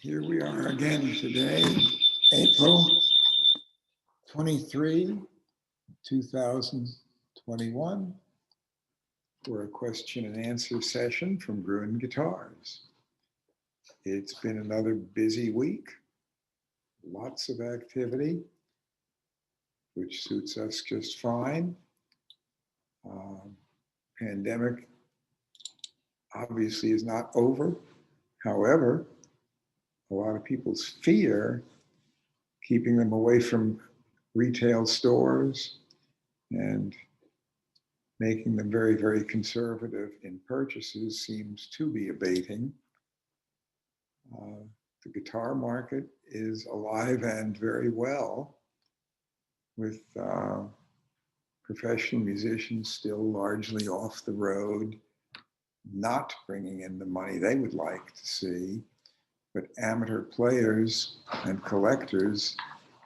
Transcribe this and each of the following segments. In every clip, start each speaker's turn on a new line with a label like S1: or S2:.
S1: Here we are again today, April 23, 2021, for a question and answer session from Gruhn Guitars. It's been another busy week, lots of activity, which suits us just fine. Pandemic obviously is not over. However, a lot of people's fear keeping them away from retail stores and making them very, very conservative in purchases seems to be abating. The guitar market is alive and very well, with professional musicians still largely off the road, not bringing in the money they would like to see, but amateur players and collectors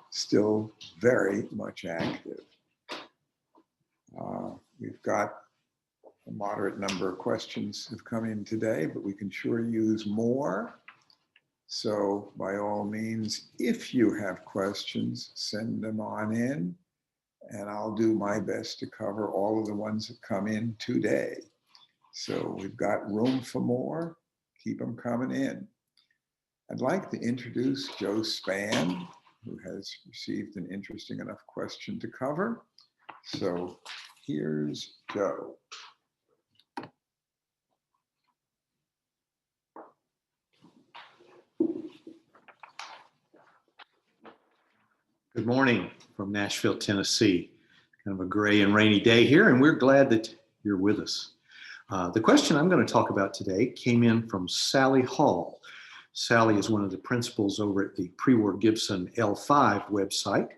S1: still very much active. We've got a moderate number of questions have come in today, but we can sure use more. So by all means, if you have questions, send them on in, and I'll do my best to cover all of the ones that come in today. So we've got room for more. Keep them coming in. I'd like to introduce Joe Spann, who has received an interesting enough question to cover. So here's Joe.
S2: Good morning from Nashville, Tennessee. Kind of a gray and rainy day here, and we're glad that you're with us. The question I'm going to talk about today came in from Sally Hall. Sally is one of the principals over at the pre-war Gibson L5 website.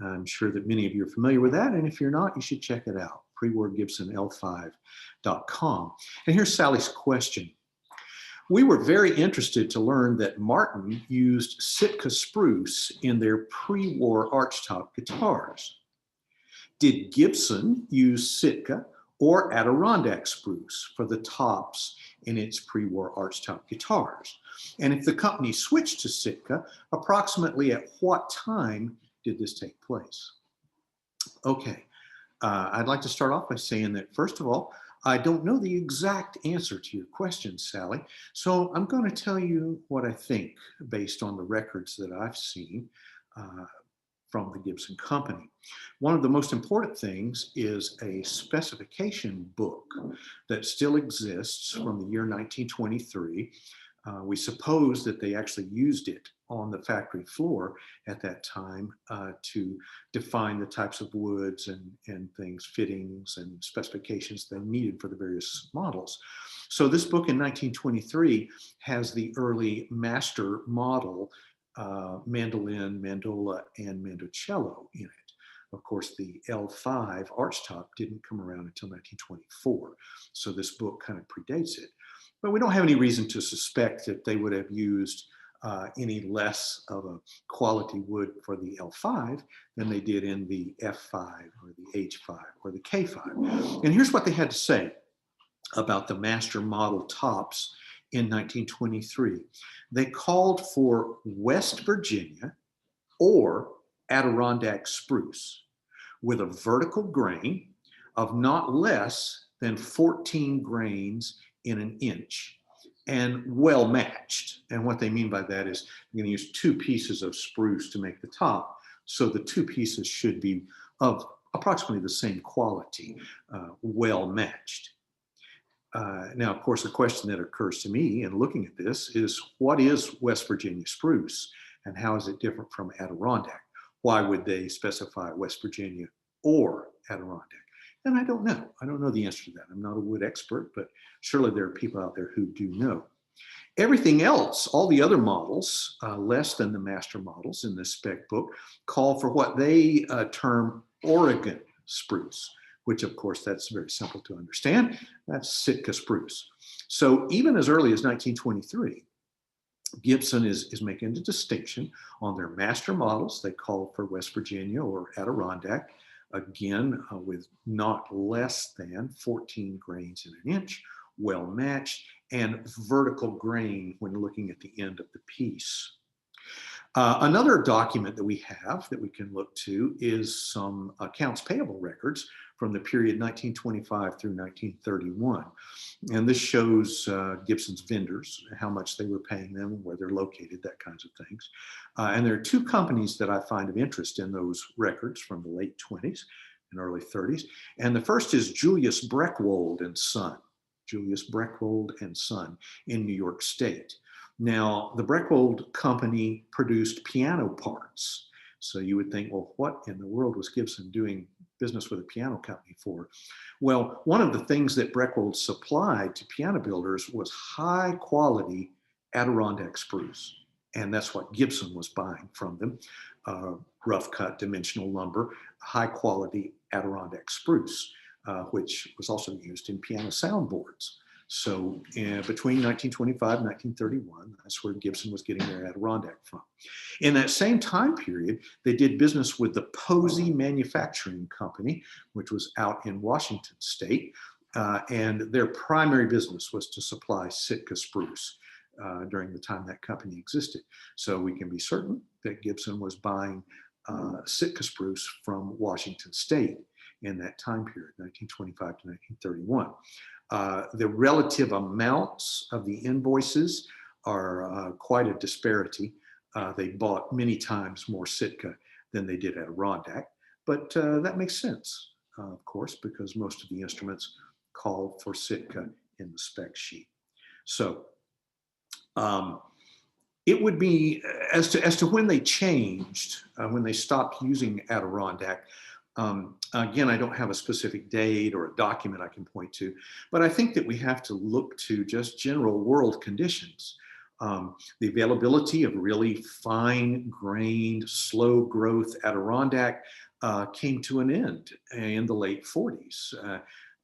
S2: I'm sure that many of you are familiar with that, and if you're not, you should check it out, prewargibsonl5.com. And here's Sally's question. We were very interested to learn that Martin used Sitka spruce in their pre-war archtop guitars. Did Gibson use Sitka or Adirondack spruce for the tops in its pre-war archtop guitars? And if the company switched to Sitka, approximately at what time did this take place? Okay, I'd like to start off by saying that, first of all, I don't know the exact answer to your question, Sally, so I'm going to tell you what I think based on the records that I've seen from the Gibson company. One of the most important things is a specification book that still exists from the year 1923. We suppose that they actually used it on the factory floor at that time to define the types of woods and things, fittings and specifications they needed for the various models. So this book in 1923 has the early master model mandolin, mandola, and mandocello in it. Of course, the L5 archtop didn't come around until 1924, so this book kind of predates it. But we don't have any reason to suspect that they would have used any less of a quality wood for the L5 than they did in the F5 or the H5 or the K5. And here's what they had to say about the master model tops in 1923. They called for West Virginia or Adirondack spruce with a vertical grain of not less than 14 grains in an inch and well matched. And what they mean by that is you're going to use two pieces of spruce to make the top. So the two pieces should be of approximately the same quality, well matched. Now, of course, the question that occurs to me in looking at this is, what is West Virginia spruce and how is it different from Adirondack? Why would they specify West Virginia or Adirondack? And I don't know. I don't know the answer to that. I'm not a wood expert, but surely there are people out there who do know. Everything else, all the other models, less than the master models in this spec book, call for what they term Oregon spruce, which of course that's very simple to understand. That's Sitka spruce. So even as early as 1923, Gibson is making a distinction on their master models. They call for West Virginia or Adirondack, again, with not less than 14 grains in an inch, well matched, and vertical grain when looking at the end of the piece. Another document that we have that we can look to is some accounts payable records from the period 1925 through 1931. And this shows Gibson's vendors, how much they were paying them, where they're located, that kinds of things. And there are two companies that I find of interest in those records from the late 20s and early 30s. And the first is Julius Breckwold and Son. Julius Breckwold and Son in New York State. Now, the Breckwold company produced piano parts. So you would think, well, what in the world was Gibson doing business with a piano company for? Well, one of the things that Breckwold supplied to piano builders was high quality Adirondack spruce. And that's what Gibson was buying from them. Rough cut dimensional lumber, high quality Adirondack spruce, which was also used in piano soundboards. So between 1925 and 1931, that's where Gibson was getting their Adirondack from. In that same time period, they did business with the Posey Manufacturing Company, which was out in Washington State. And their primary business was to supply Sitka spruce during the time that company existed. So we can be certain that Gibson was buying Sitka spruce from Washington State in that time period, 1925 to 1931. The relative amounts of the invoices are quite a disparity. They bought many times more Sitka than they did Adirondack, but that makes sense, of course, because most of the instruments called for Sitka in the spec sheet. So it would be, as to when they changed, when they stopped using Adirondack, again, I don't have a specific date or a document I can point to, but I think that we have to look to just general world conditions. The availability of really fine-grained, slow-growth Adirondack came to an end in the late 40s.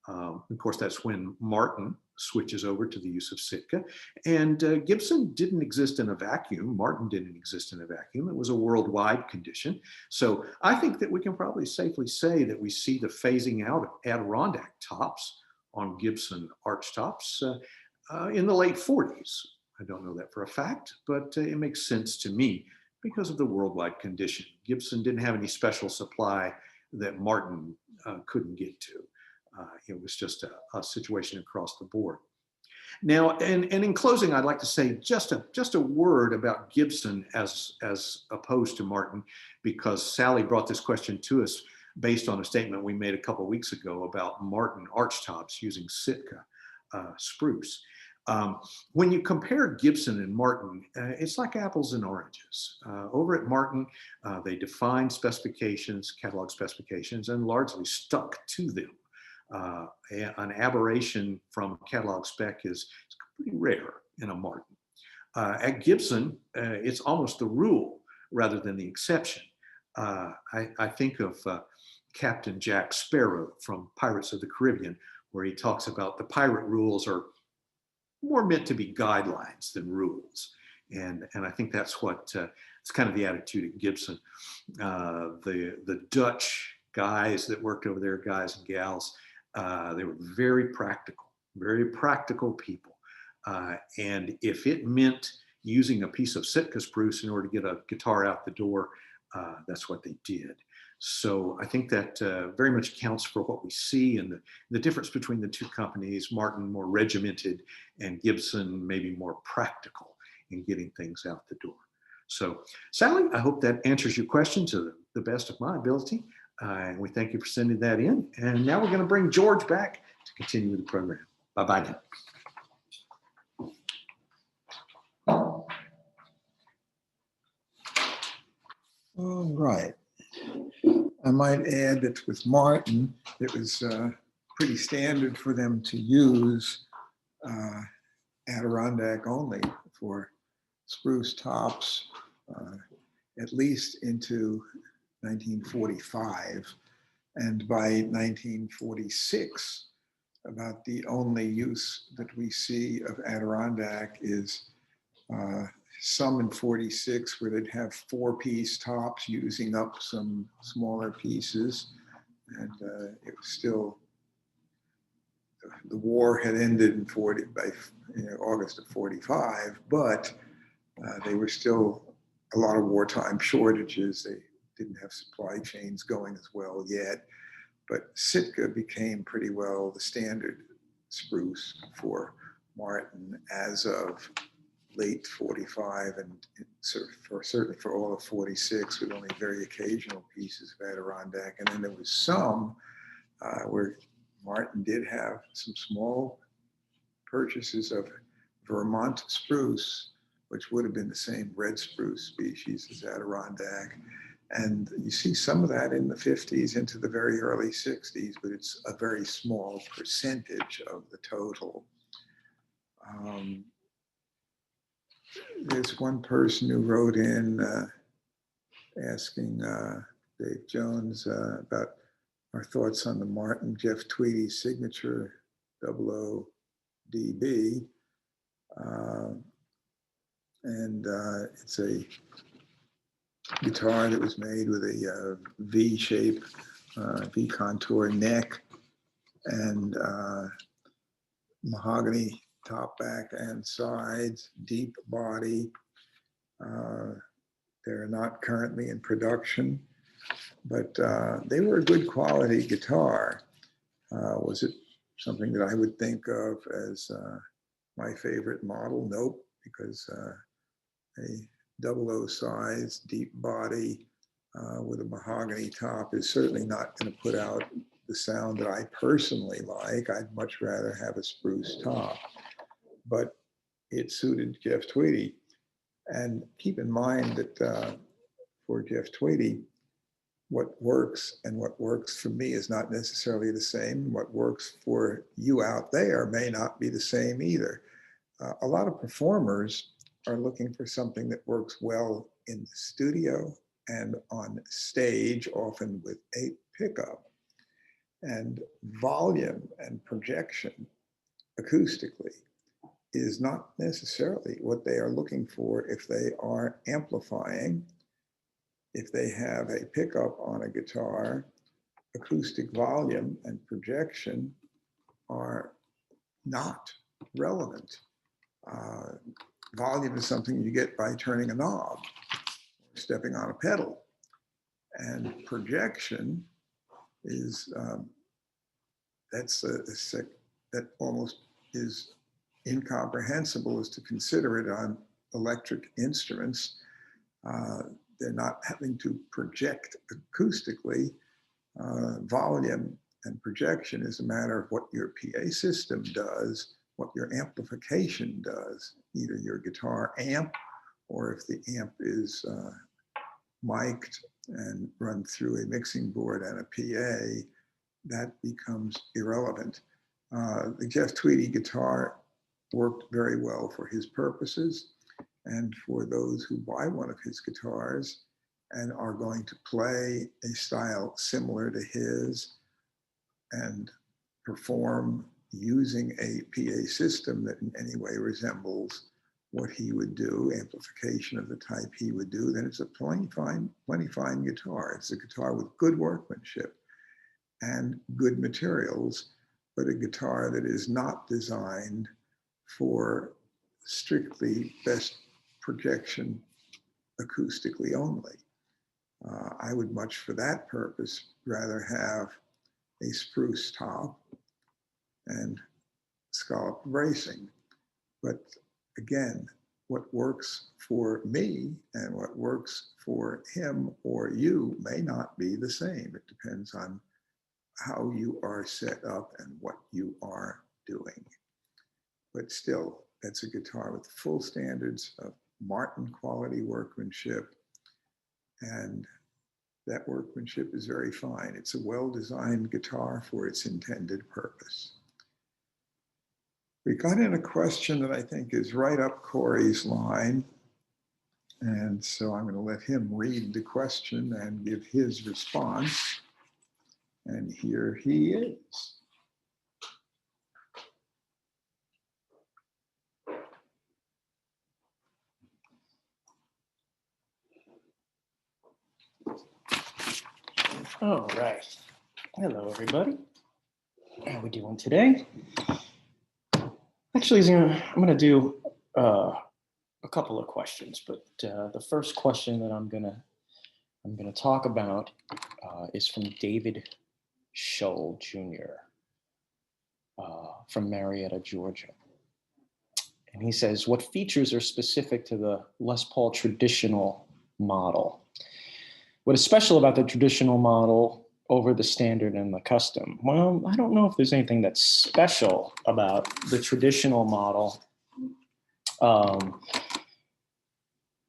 S2: Of course, that's when Martin switches over to the use of Sitka. And Gibson didn't exist in a vacuum. Martin didn't exist in a vacuum. It was a worldwide condition. So I think that we can probably safely say that we see the phasing out of Adirondack tops on Gibson arch tops in the late 40s. I don't know that for a fact, but it makes sense to me because of the worldwide condition. Gibson didn't have any special supply that Martin couldn't get to. It was just a situation across the board. Now, and in closing, I'd like to say just a word about Gibson as opposed to Martin, because Sally brought this question to us based on a statement we made a couple of weeks ago about Martin archtops using Sitka spruce. When you compare Gibson and Martin, it's like apples and oranges. Over at Martin, they defined specifications, catalog specifications, and largely stuck to them. An aberration from catalog spec is pretty rare in a Martin. At Gibson, it's almost the rule rather than the exception. I think of Captain Jack Sparrow from Pirates of the Caribbean, where he talks about the pirate rules are more meant to be guidelines than rules. And I think that's what, it's kind of the attitude at Gibson. The Dutch guys that worked over there, guys and gals, they were very practical people. And if it meant using a piece of Sitka spruce in order to get a guitar out the door, that's what they did. So I think that very much accounts for what we see and the difference between the two companies, Martin more regimented and Gibson maybe more practical in getting things out the door. So Sally, I hope that answers your question to the best of my ability. And we thank you for sending that in. And now we're going to bring George back to continue the program. Bye-bye now.
S1: All right. I might add that with Martin, it was pretty standard for them to use Adirondack only for spruce tops, at least into 1945. And by 1946, about the only use that we see of Adirondack is some in 46 where they'd have 4-piece tops using up some smaller pieces. And it was still the war had ended in August of 45, but they were still a lot of wartime shortages. They didn't have supply chains going as well yet, but Sitka became pretty well the standard spruce for Martin as of late 45 and certainly for all of 46, with only very occasional pieces of Adirondack. And then there was some where Martin did have some small purchases of Vermont spruce, which would have been the same red spruce species as Adirondack. And you see some of that in the 50s into the very early 60s, but it's a very small percentage of the total. There's one person who wrote in asking Dave Jones about our thoughts on the Martin Jeff Tweedy signature 00DB. It's a guitar that was made with a V shape, V contour neck, and mahogany top, back, and sides, deep body. They're not currently in production, but they were a good quality guitar. Was it something that I would think of as my favorite model? Nope, because a 00 size, deep body with a mahogany top is certainly not going to put out the sound that I personally like. I'd much rather have a spruce top, but it suited Jeff Tweedy. And keep in mind that for Jeff Tweedy, what works and what works for me is not necessarily the same. What works for you out there may not be the same either. A lot of performers are looking for something that works well in the studio and on stage, often with a pickup. And volume and projection acoustically is not necessarily what they are looking for if they are amplifying. If they have a pickup on a guitar, acoustic volume and projection are not relevant. Volume is something you get by turning a knob, or stepping on a pedal. And projection is, that almost is incomprehensible as to consider it on electric instruments. They're not having to project acoustically. Volume and projection is a matter of what your PA system does, what your amplification does, either your guitar amp, or if the amp is mic'd and run through a mixing board and a PA, that becomes irrelevant. The Jeff Tweedy guitar worked very well for his purposes, and for those who buy one of his guitars and are going to play a style similar to his and perform using a PA system that in any way resembles what he would do, amplification of the type he would do, then it's a plenty fine guitar. It's a guitar with good workmanship and good materials, but a guitar that is not designed for strictly best projection acoustically only. I would much for that purpose rather have a spruce top and scallop bracing. But again, what works for me and what works for him or you may not be the same. It depends on how you are set up and what you are doing. But still, that's a guitar with full standards of Martin quality workmanship, and that workmanship is very fine. It's a well-designed guitar for its intended purpose. We got in a question that I think is right up Corey's line, and so I'm going to let him read the question and give his response. And here he is.
S3: All right. Hello, everybody. How we doing today? Actually, I'm going to do a couple of questions, but the first question that I'm gonna talk about is from David Scholl Jr. From Marietta, Georgia. And he says, what features are specific to the Les Paul traditional model? What is special about the traditional model over the standard and the custom? Well, I don't know if there's anything that's special about the traditional model.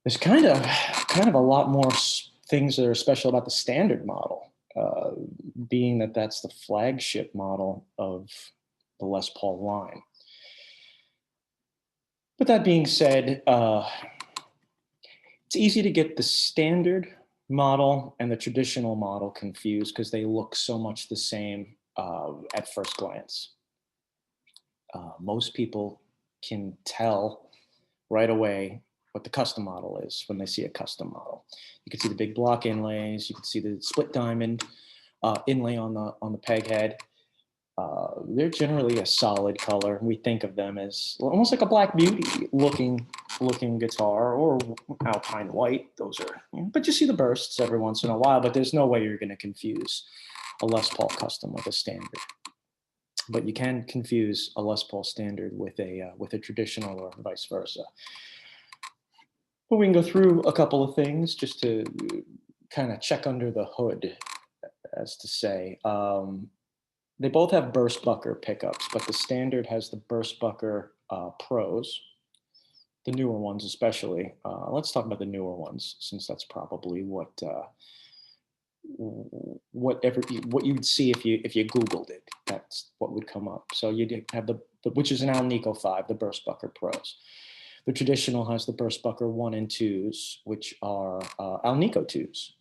S3: There's kind of a lot more things that are special about the standard model, being that that's the flagship model of the Les Paul line. But that being said, it's easy to get the standard model and the traditional model confused because they look so much the same at first glance. Most people can tell right away what the custom model is when they see a custom model. You can see the big block inlays. You can see the split diamond inlay on the peg head. They're generally a solid color. We think of them as almost like a Black Beauty looking guitar, or Alpine White. Those are, but you see the bursts every once in a while. But there's no way you're going to confuse a Les Paul custom with a standard. But you can confuse a Les Paul standard with a traditional, or vice versa. But we can go through a couple of things just to kind of check under the hood, as to say. They both have Burstbucker pickups, but the standard has the Burstbucker Pros, the newer ones especially. Let's talk about the newer ones, since that's probably what you'd see if you Googled it. That's what would come up. So you'd have the which is an Alnico 5, the Burstbucker Pros. The traditional has the Burstbucker 1 and 2s, which are Alnico 2s.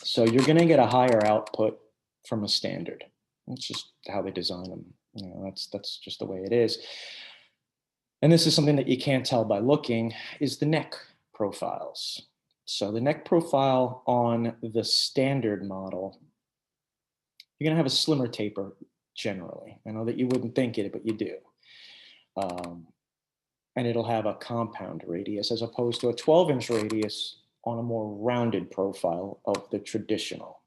S3: So you're going to get a higher output from a standard. It's just how they design them. That's just the way it is. And this is something that you can't tell by looking, is the neck profiles. So the neck profile on the standard model, you're going to have a slimmer taper generally. I know that you wouldn't think it, but you do. And it'll have a compound radius as opposed to a 12-inch radius on a more rounded profile of the traditional.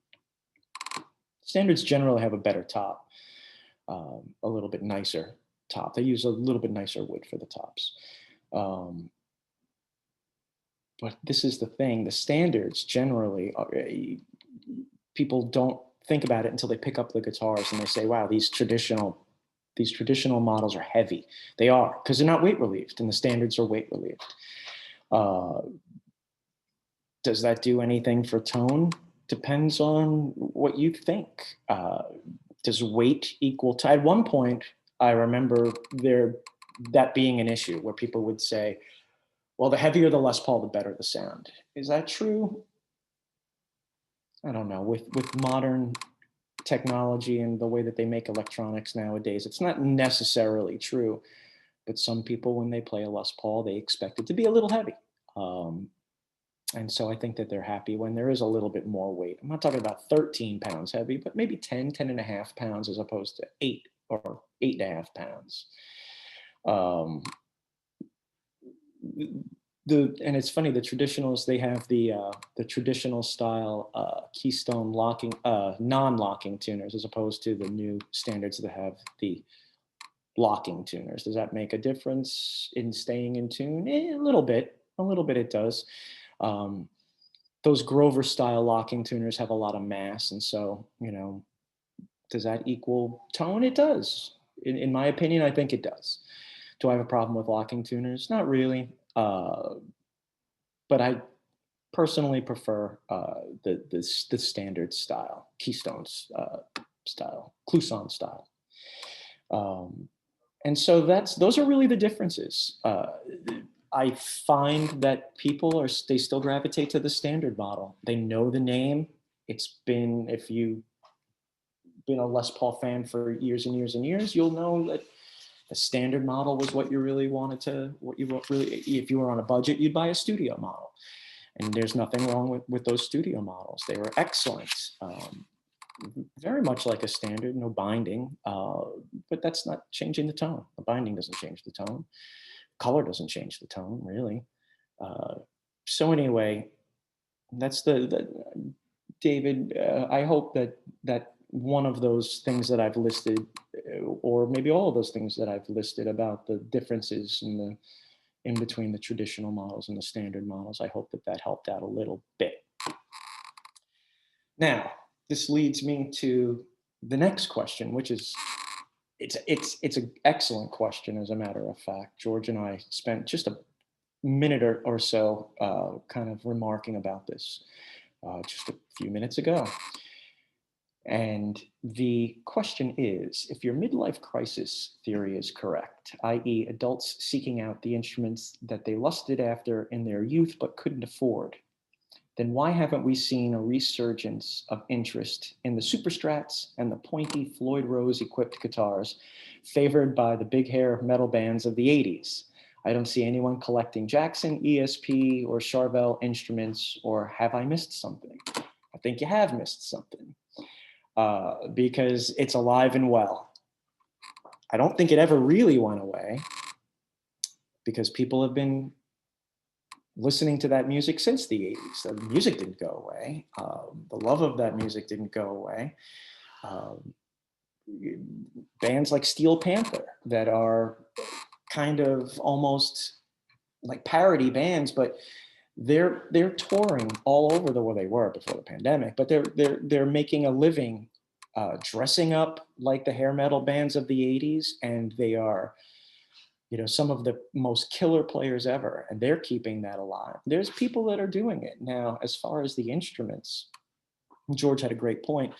S3: Standards generally have a better top, a little bit nicer top. They use a little bit nicer wood for the tops. But this is the thing, the standards generally, people don't think about it until they pick up the guitars and they say, wow, these traditional models are heavy. They are, because they're not weight relieved, and the standards are weight relieved. Does that do anything for tone? Depends on what you think. Does weight equal at one point, I remember that being an issue where people would say, well, the heavier the Les Paul, the better the sound. Is that true? I don't know. With modern technology and the way that they make electronics nowadays, it's not necessarily true. But some people, when they play a Les Paul, they expect it to be a little heavy. And so I think that they're happy when there is a little bit more weight. I'm not talking about 13 pounds heavy, but maybe 10 and a half pounds as opposed to 8 or 8.5 pounds. And it's funny, the traditionals, they have the traditional style keystone locking, non-locking tuners, as opposed to the new standards that have the locking tuners. Does that make a difference in staying in tune? A little bit it does. Those Grover style locking tuners have a lot of mass. And so, does that equal tone? It does. In my opinion, I think it does. Do I have a problem with locking tuners? Not really. But I personally prefer the standard style, Keystones style, Clouson style. And so those are really the differences. I find that they still gravitate to the standard model. They know the name. If you've been a Les Paul fan for years and years and years, you'll know that the standard model was what you really if you were on a budget, you'd buy a studio model. And there's nothing wrong with those studio models. They were excellent. very much like a standard, no binding, but that's not changing the tone. The binding doesn't change the tone. Color doesn't change the tone, really. Uh, so anyway, that's the David. I hope that one of those things that I've listed, or maybe all of those things that I've listed about the differences in between the traditional models and the standard models, I hope that helped out a little bit. Now, this leads me to the next question, which is it's an excellent question. As a matter of fact, George and I spent just a minute or so kind of remarking about this just a few minutes ago. And the question is, if your midlife crisis theory is correct, i.e. adults seeking out the instruments that they lusted after in their youth but couldn't afford, then why haven't we seen a resurgence of interest in the super strats and the pointy Floyd Rose equipped guitars favored by the big hair metal bands of the 80s? I don't see anyone collecting Jackson, ESP, or Charvel instruments, or have I missed something? I think you have missed something. Because it's alive and well. I don't think it ever really went away because people have been listening to that music since the 80s. The music didn't go away. The love of that music didn't go away. Bands like Steel Panther that are kind of almost like parody bands, but they're touring all over the world. They were before the pandemic, but they're making a living dressing up like the hair metal bands of the 80s, and they are, you know, some of the most killer players ever, and they're keeping that alive. There's people that are doing it now. As far as the instruments, George had a great point.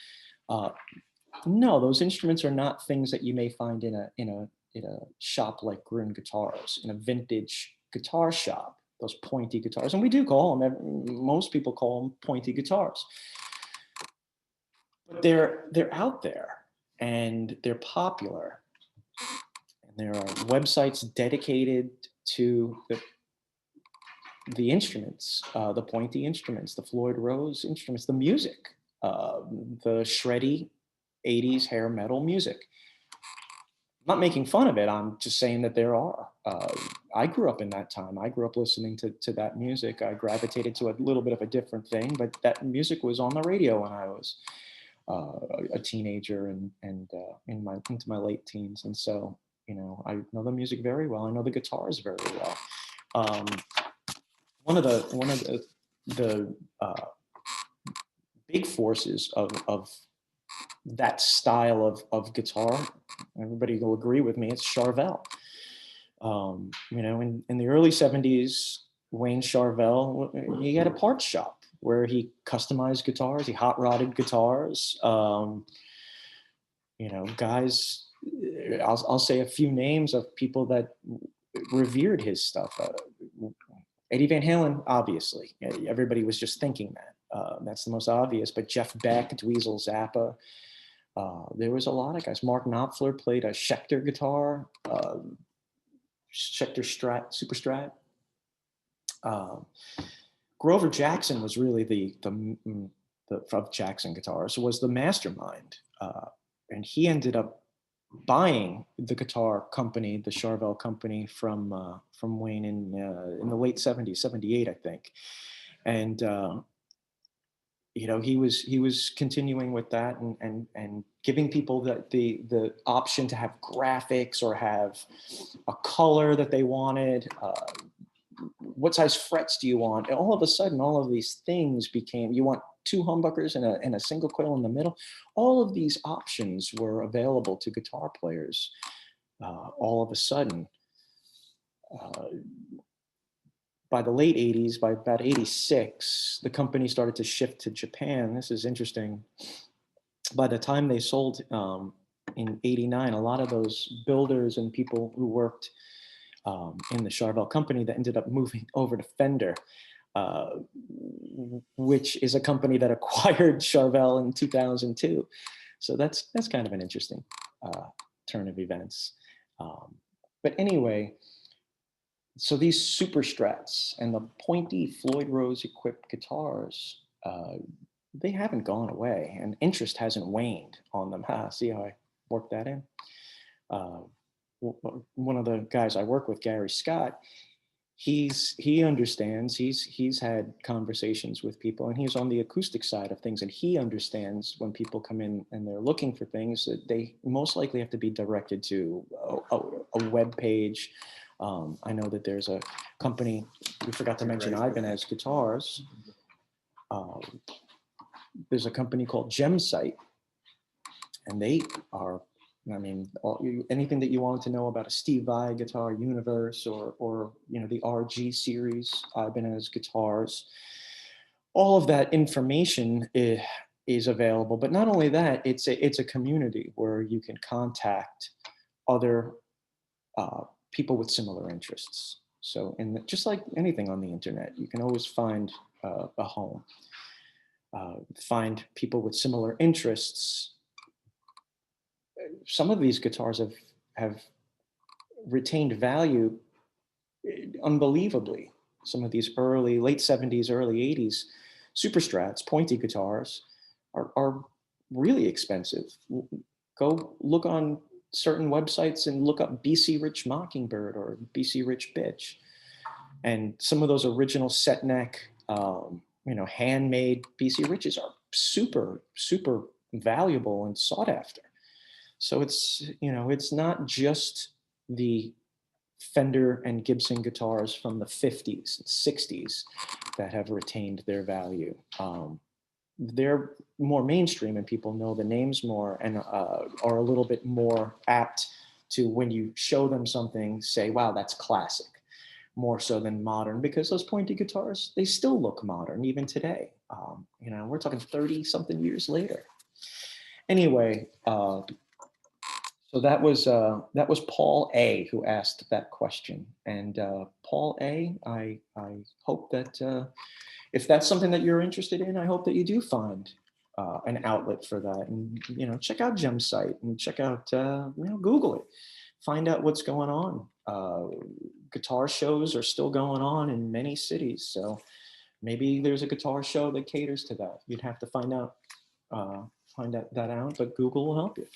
S3: No, those instruments are not things that you may find in a shop like Gruhn Guitars, in a vintage guitar shop. Those pointy guitars, and we do call them. Most people call them pointy guitars, but they're out there and they're popular. And there are websites dedicated to the instruments, the pointy instruments, the Floyd Rose instruments, the music, the shreddy 80s hair metal music. I'm not making fun of it. I'm just saying that there are. I grew up in that time. I grew up listening to that music. I gravitated to a little bit of a different thing, but that music was on the radio when I was a teenager and into my late teens. And so, you know, I know the music very well. I know the guitars very well. One of the big forces of that style of guitar, everybody will agree with me, it's Charvel. You know, in the early 70s, Wayne Charvel, he had a parts shop where he customized guitars, he hot rodded guitars. You know, guys, I'll say a few names of people that revered his stuff. Eddie Van Halen, obviously, everybody was just thinking that. That's the most obvious, but Jeff Beck, Dweezil Zappa, there was a lot of guys. Mark Knopfler played a Schecter guitar, Schecter Strat, Super Strat. Grover Jackson was really the of Jackson Guitars was the mastermind, and he ended up buying the guitar company, the Charvel company, from Wayne in the late 70s, 78, I think, and. You know, he was continuing with that and giving people the option to have graphics or have a color that they wanted. What size frets do you want? And all of a sudden, all of these things became, you want two humbuckers and a single coil in the middle. All of these options were available to guitar players all of a sudden. By the late 80s, by about 86, the company started to shift to Japan. This is interesting. By the time they sold in 89, a lot of those builders and people who worked in the Charvel company that ended up moving over to Fender, which is a company that acquired Charvel in 2002. So that's kind of an interesting turn of events. But anyway, so these super strats and the pointy Floyd Rose equipped guitars, they haven't gone away, and interest hasn't waned on them. See how I worked that in? Uh, One of the guys I work with, Gary Scott, he understands. He's had conversations with people, and he's on the acoustic side of things, and he understands when people come in and they're looking for things that they most likely have to be directed to a web page. I know that there's a company, we forgot to mention Ibanez Guitars. There's a company called GemSite, and they are, I mean, anything that you wanted to know about a Steve Vai guitar universe, or you know, the RG series, Ibanez guitars, all of that information is available. But not only that, it's a community where you can contact other people with similar interests. So, and just like anything on the internet, you can always find a home. Find people with similar interests. Some of these guitars have retained value unbelievably. Some of these late 70s, early 80s super strats, pointy guitars are really expensive. Go look on certain websites and look up BC Rich Mockingbird or BC Rich Bitch. And some of those original set neck, you know, handmade BC Riches are super, super valuable and sought after. So it's, you know, it's not just the Fender and Gibson guitars from the 50s and 60s that have retained their value. They're more mainstream and people know the names more, and are a little bit more apt to, when you show them something, say, wow, that's classic, more so than modern, because those pointy guitars, they still look modern even today. You know, we're talking 30 something years later. Anyway, so that was Paul A. who asked that question. And Paul A., I hope that if that's something that you're interested in, I hope that you do find an outlet for that. And, you know, check out GemSite and check out, you know, Google it. Find out what's going on. Guitar shows are still going on in many cities. So maybe there's a guitar show that caters to that. You'd have to find that out, but Google will help you.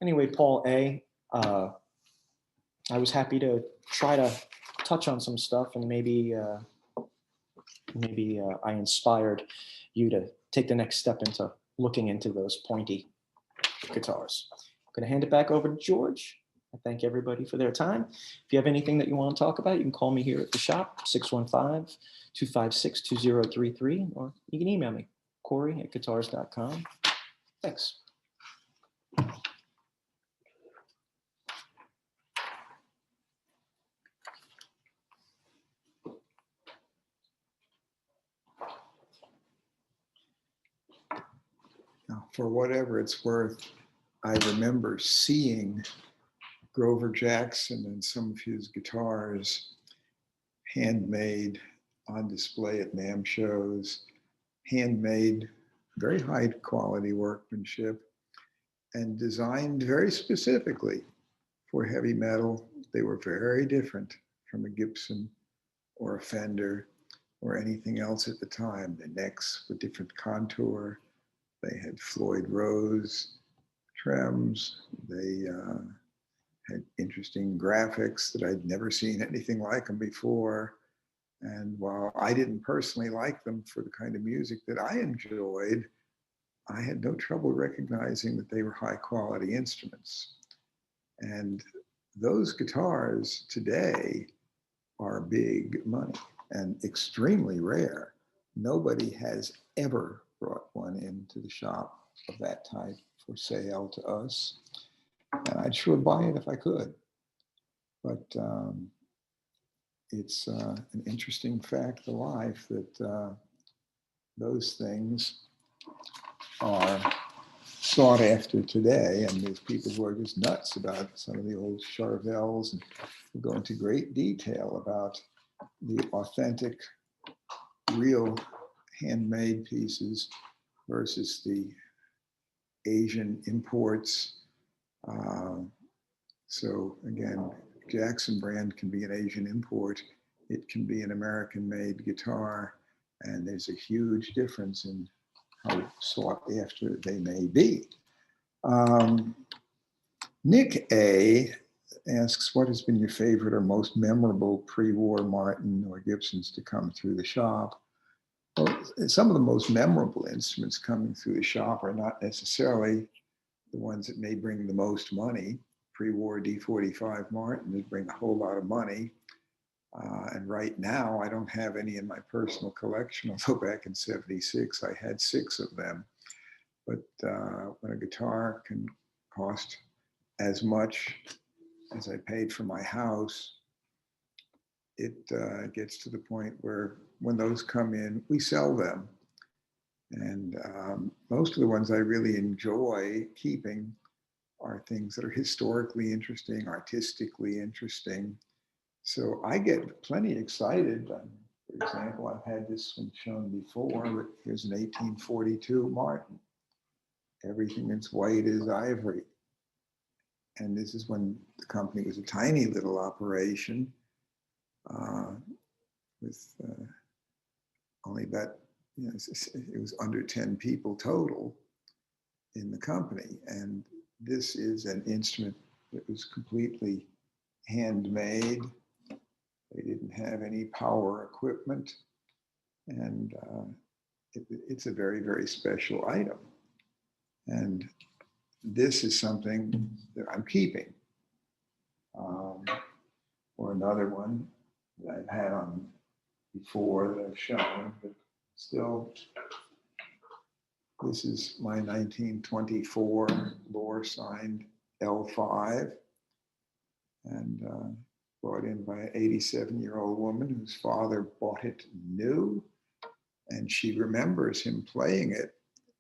S3: Anyway, Paul A., I was happy to try to touch on some stuff, and maybe I inspired you to take the next step into looking into those pointy guitars. I'm going to hand it back over to George. I thank everybody for their time. If you have anything that you want to talk about, you can call me here at the shop, 615-256-2033, or you can email me, Corey@guitars.com. Thanks.
S1: Now, for whatever it's worth, I remember seeing Grover Jackson and some of his guitars handmade on display at NAMM shows, handmade, very high quality workmanship, and designed very specifically for heavy metal. They were very different from a Gibson or a Fender or anything else at the time. The necks were different contour. They had Floyd Rose trims. They had interesting graphics that I'd never seen anything like them before. And while I didn't personally like them for the kind of music that I enjoyed, I had no trouble recognizing that they were high quality instruments. And those guitars today are big money and extremely rare. Nobody has ever brought one into the shop of that type for sale to us. And I'd sure buy it if I could. But it's an interesting fact of life that those things are sought after today. And there's people who are just nuts about some of the old Charvels and go into great detail about the authentic, real handmade pieces versus the Asian imports. So again, Jackson brand can be an Asian import. It can be an American made guitar. And there's a huge difference in how sought after they may be. Nick A asks, what has been your favorite or most memorable pre-war Martin or Gibsons to come through the shop? Well, some of the most memorable instruments coming through the shop are not necessarily the ones that may bring the most money. Pre-war D45 Martin would bring a whole lot of money. And right now, I don't have any in my personal collection, although back in '76, I had 6 of them. But when a guitar can cost as much as I paid for my house, it gets to the point where when those come in, we sell them. And most of the ones I really enjoy keeping are things that are historically interesting, artistically interesting. So I get plenty excited. For example, I've had this one shown before, but here's an 1842 Martin. Everything that's white is ivory. And this is when the company was a tiny little operation with only about, it was under 10 people total in the company. And this is an instrument that was completely handmade. They didn't have any power equipment. And it's a very, very special item. And this is something that I'm keeping. Or another one that I've had on before that I've shown, but still, this is my 1924 Lohr signed L5, and brought in by an 87-year-old woman whose father bought it new, and she remembers him playing it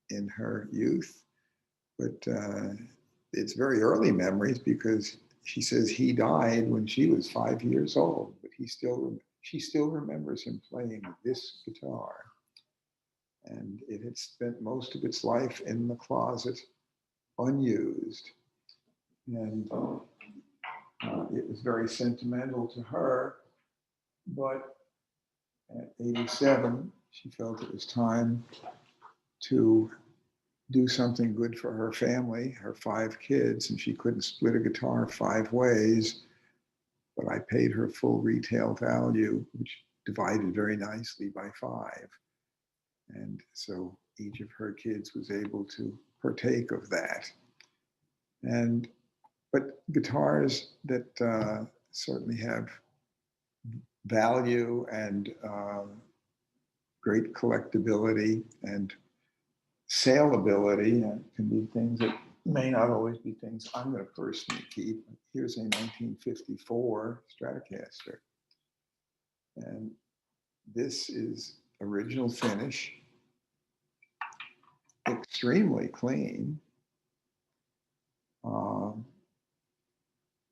S1: in her youth, but it's very early memories because she says he died when she was 5 years old, but she still remembers him playing this guitar. And it had spent most of its life in the closet, unused. And it was very sentimental to her, but at 87, she felt it was time to do something good for her family, her 5 kids, and she couldn't split a guitar 5 ways, but I paid her full retail value, which divided very nicely by 5. And so each of her kids was able to partake of that. But guitars that certainly have value and great collectability and saleability can be things that may not always be things I'm going to personally keep. Here's a 1954 Stratocaster. And this is original finish, extremely clean.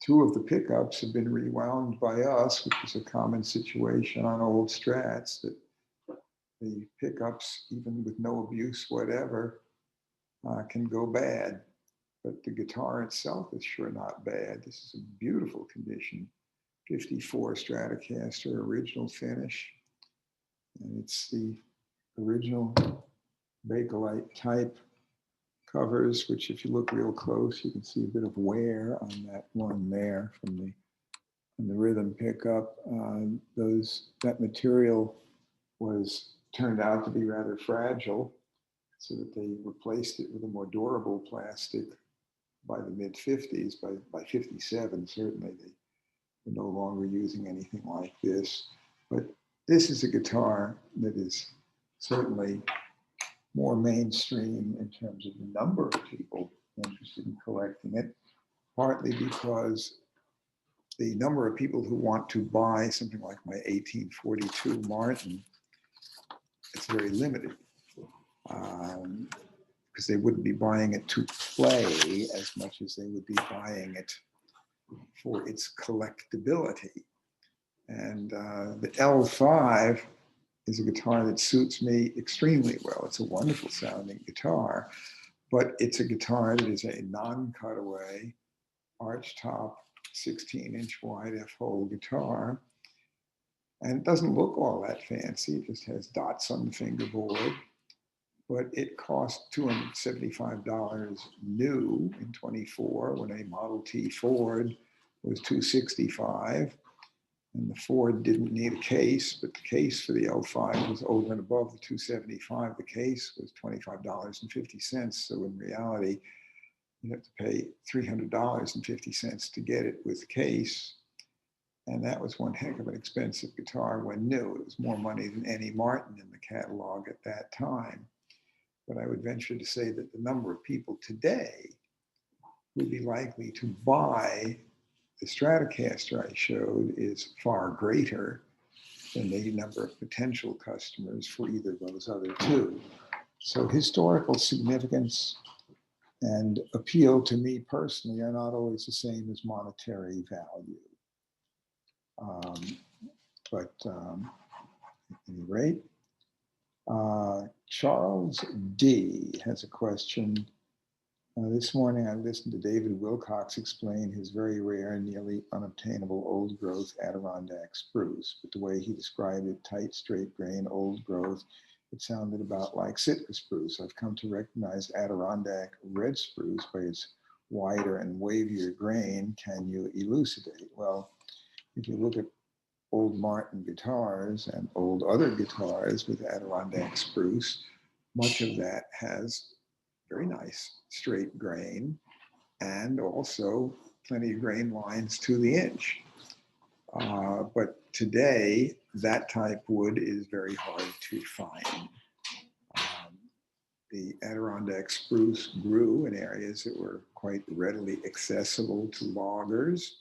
S1: 2 of the pickups have been rewound by us, which is a common situation on old Strats, that the pickups, even with no abuse whatever, can go bad. But the guitar itself is sure not bad. This is a beautiful condition. 54 Stratocaster, original finish. And it's the original Bakelite type covers, which if you look real close, you can see a bit of wear on that one there from the rhythm pickup. That material turned out to be rather fragile, so that they replaced it with a more durable plastic by the mid-50s. By 57, certainly they were no longer using anything like this. But this is a guitar that is certainly more mainstream in terms of the number of people interested in collecting it, partly because the number of people who want to buy something like my 1842 Martin, it's very limited, because they wouldn't be buying it to play as much as they would be buying it for its collectability. And the L5 is a guitar that suits me extremely well. It's a wonderful sounding guitar, but it's a guitar that is a non-cutaway, arch top, 16-inch wide F-hole guitar. And it doesn't look all that fancy. It just has dots on the fingerboard. but it cost $275 new in 24 when a Model T Ford was $265. And the Ford didn't need a case, but the case for the L5 was over and above the $275. The case was $25.50. So in reality, you have to pay $300.50 to get it with case. And that was one heck of an expensive guitar when new. It was more money than any Martin in the catalog at that time. But I would venture to say that the number of people today would be likely to buy the Stratocaster I showed is far greater than the number of potential customers for either of those other two. So historical significance and appeal to me personally are not always the same as monetary value. But at any rate, Charles D has a question. This morning I listened to David Wilcox explain his very rare and nearly unobtainable old growth Adirondack spruce, but the way he described it, tight, straight grain, old growth, it sounded about like Sitka spruce. I've come to recognize Adirondack red spruce by its wider and wavier grain. Can you elucidate? Well, if you look at old Martin guitars and old other guitars with Adirondack spruce, much of that has very nice straight grain and also plenty of grain lines to the inch. But today, that type wood is very hard to find. The Adirondack spruce grew in areas that were quite readily accessible to loggers,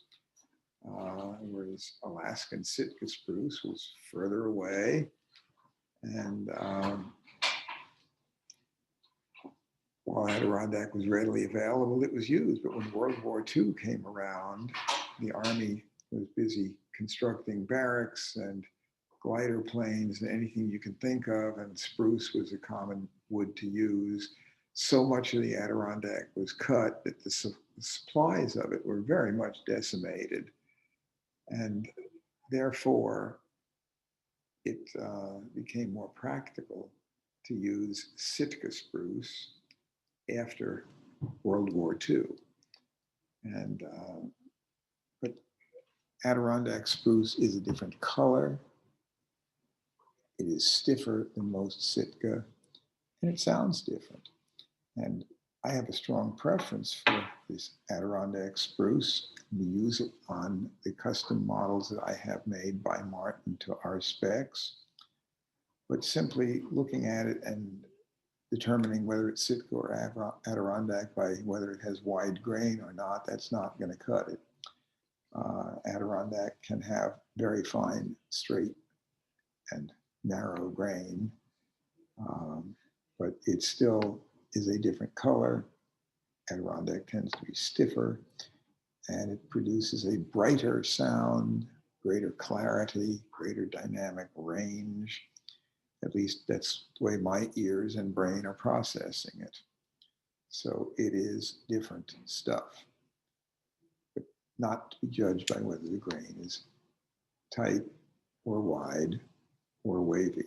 S1: whereas Alaskan Sitka spruce was further away. And while Adirondack was readily available, it was used. But when World War II came around, the Army was busy constructing barracks and glider planes and anything you can think of, and spruce was a common wood to use. So much of the Adirondack was cut that the supplies of it were very much decimated. And therefore, it became more practical to use Sitka spruce after World War II. And, but Adirondack spruce is a different color. It is stiffer than most Sitka, and it sounds different. And I have a strong preference for this Adirondack spruce. We use it on the custom models that I have made by Martin to our specs. But simply looking at it and determining whether it's Sitka or Adirondack by whether it has wide grain or not, that's not going to cut it. Adirondack can have very fine, straight, and narrow grain, but it still is a different color. Adirondack tends to be stiffer, and it produces a brighter sound, greater clarity, greater dynamic range. At least that's the way my ears and brain are processing it. So it is different stuff, but not to be judged by whether the grain is tight or wide or wavy.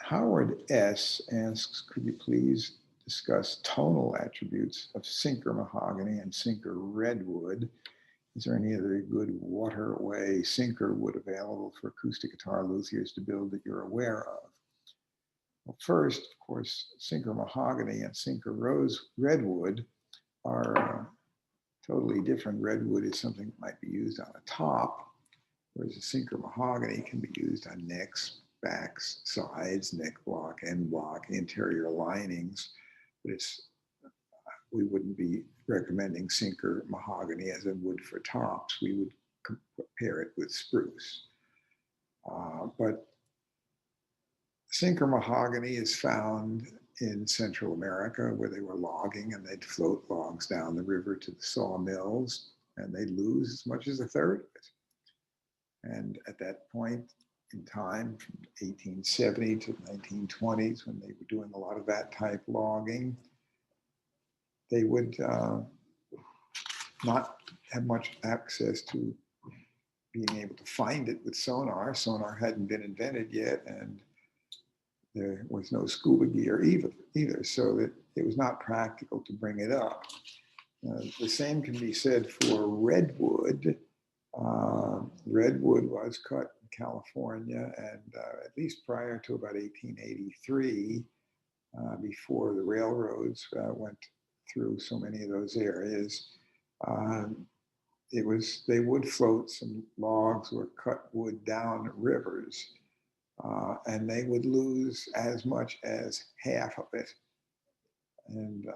S1: Howard S. asks, could you please discuss tonal attributes of sinker mahogany and sinker redwood? Is there any other good waterway sinker wood available for acoustic guitar luthiers to build that you're aware of? Well, first, of course, sinker mahogany and sinker redwood are totally different. Redwood is something that might be used on a top, whereas a sinker mahogany can be used on necks, backs, sides, neck block, end block, interior linings. But we wouldn't be recommending sinker mahogany as a wood for tops. We would compare it with spruce. But sinker mahogany is found in Central America where they were logging, and they'd float logs down the river to the sawmills, and they'd lose as much as a third of it. And at that point in time, from 1870 to the 1920s, when they were doing a lot of that type logging, they would not have much access to being able to find it with sonar. Sonar hadn't been invented yet, and there was no scuba gear either, so that it was not practical to bring it up. The same can be said for redwood. Redwood was cut in California, and at least prior to about 1883, before the railroads went through so many of those areas, they would float some logs or cut wood down rivers, and they would lose as much as half of it. And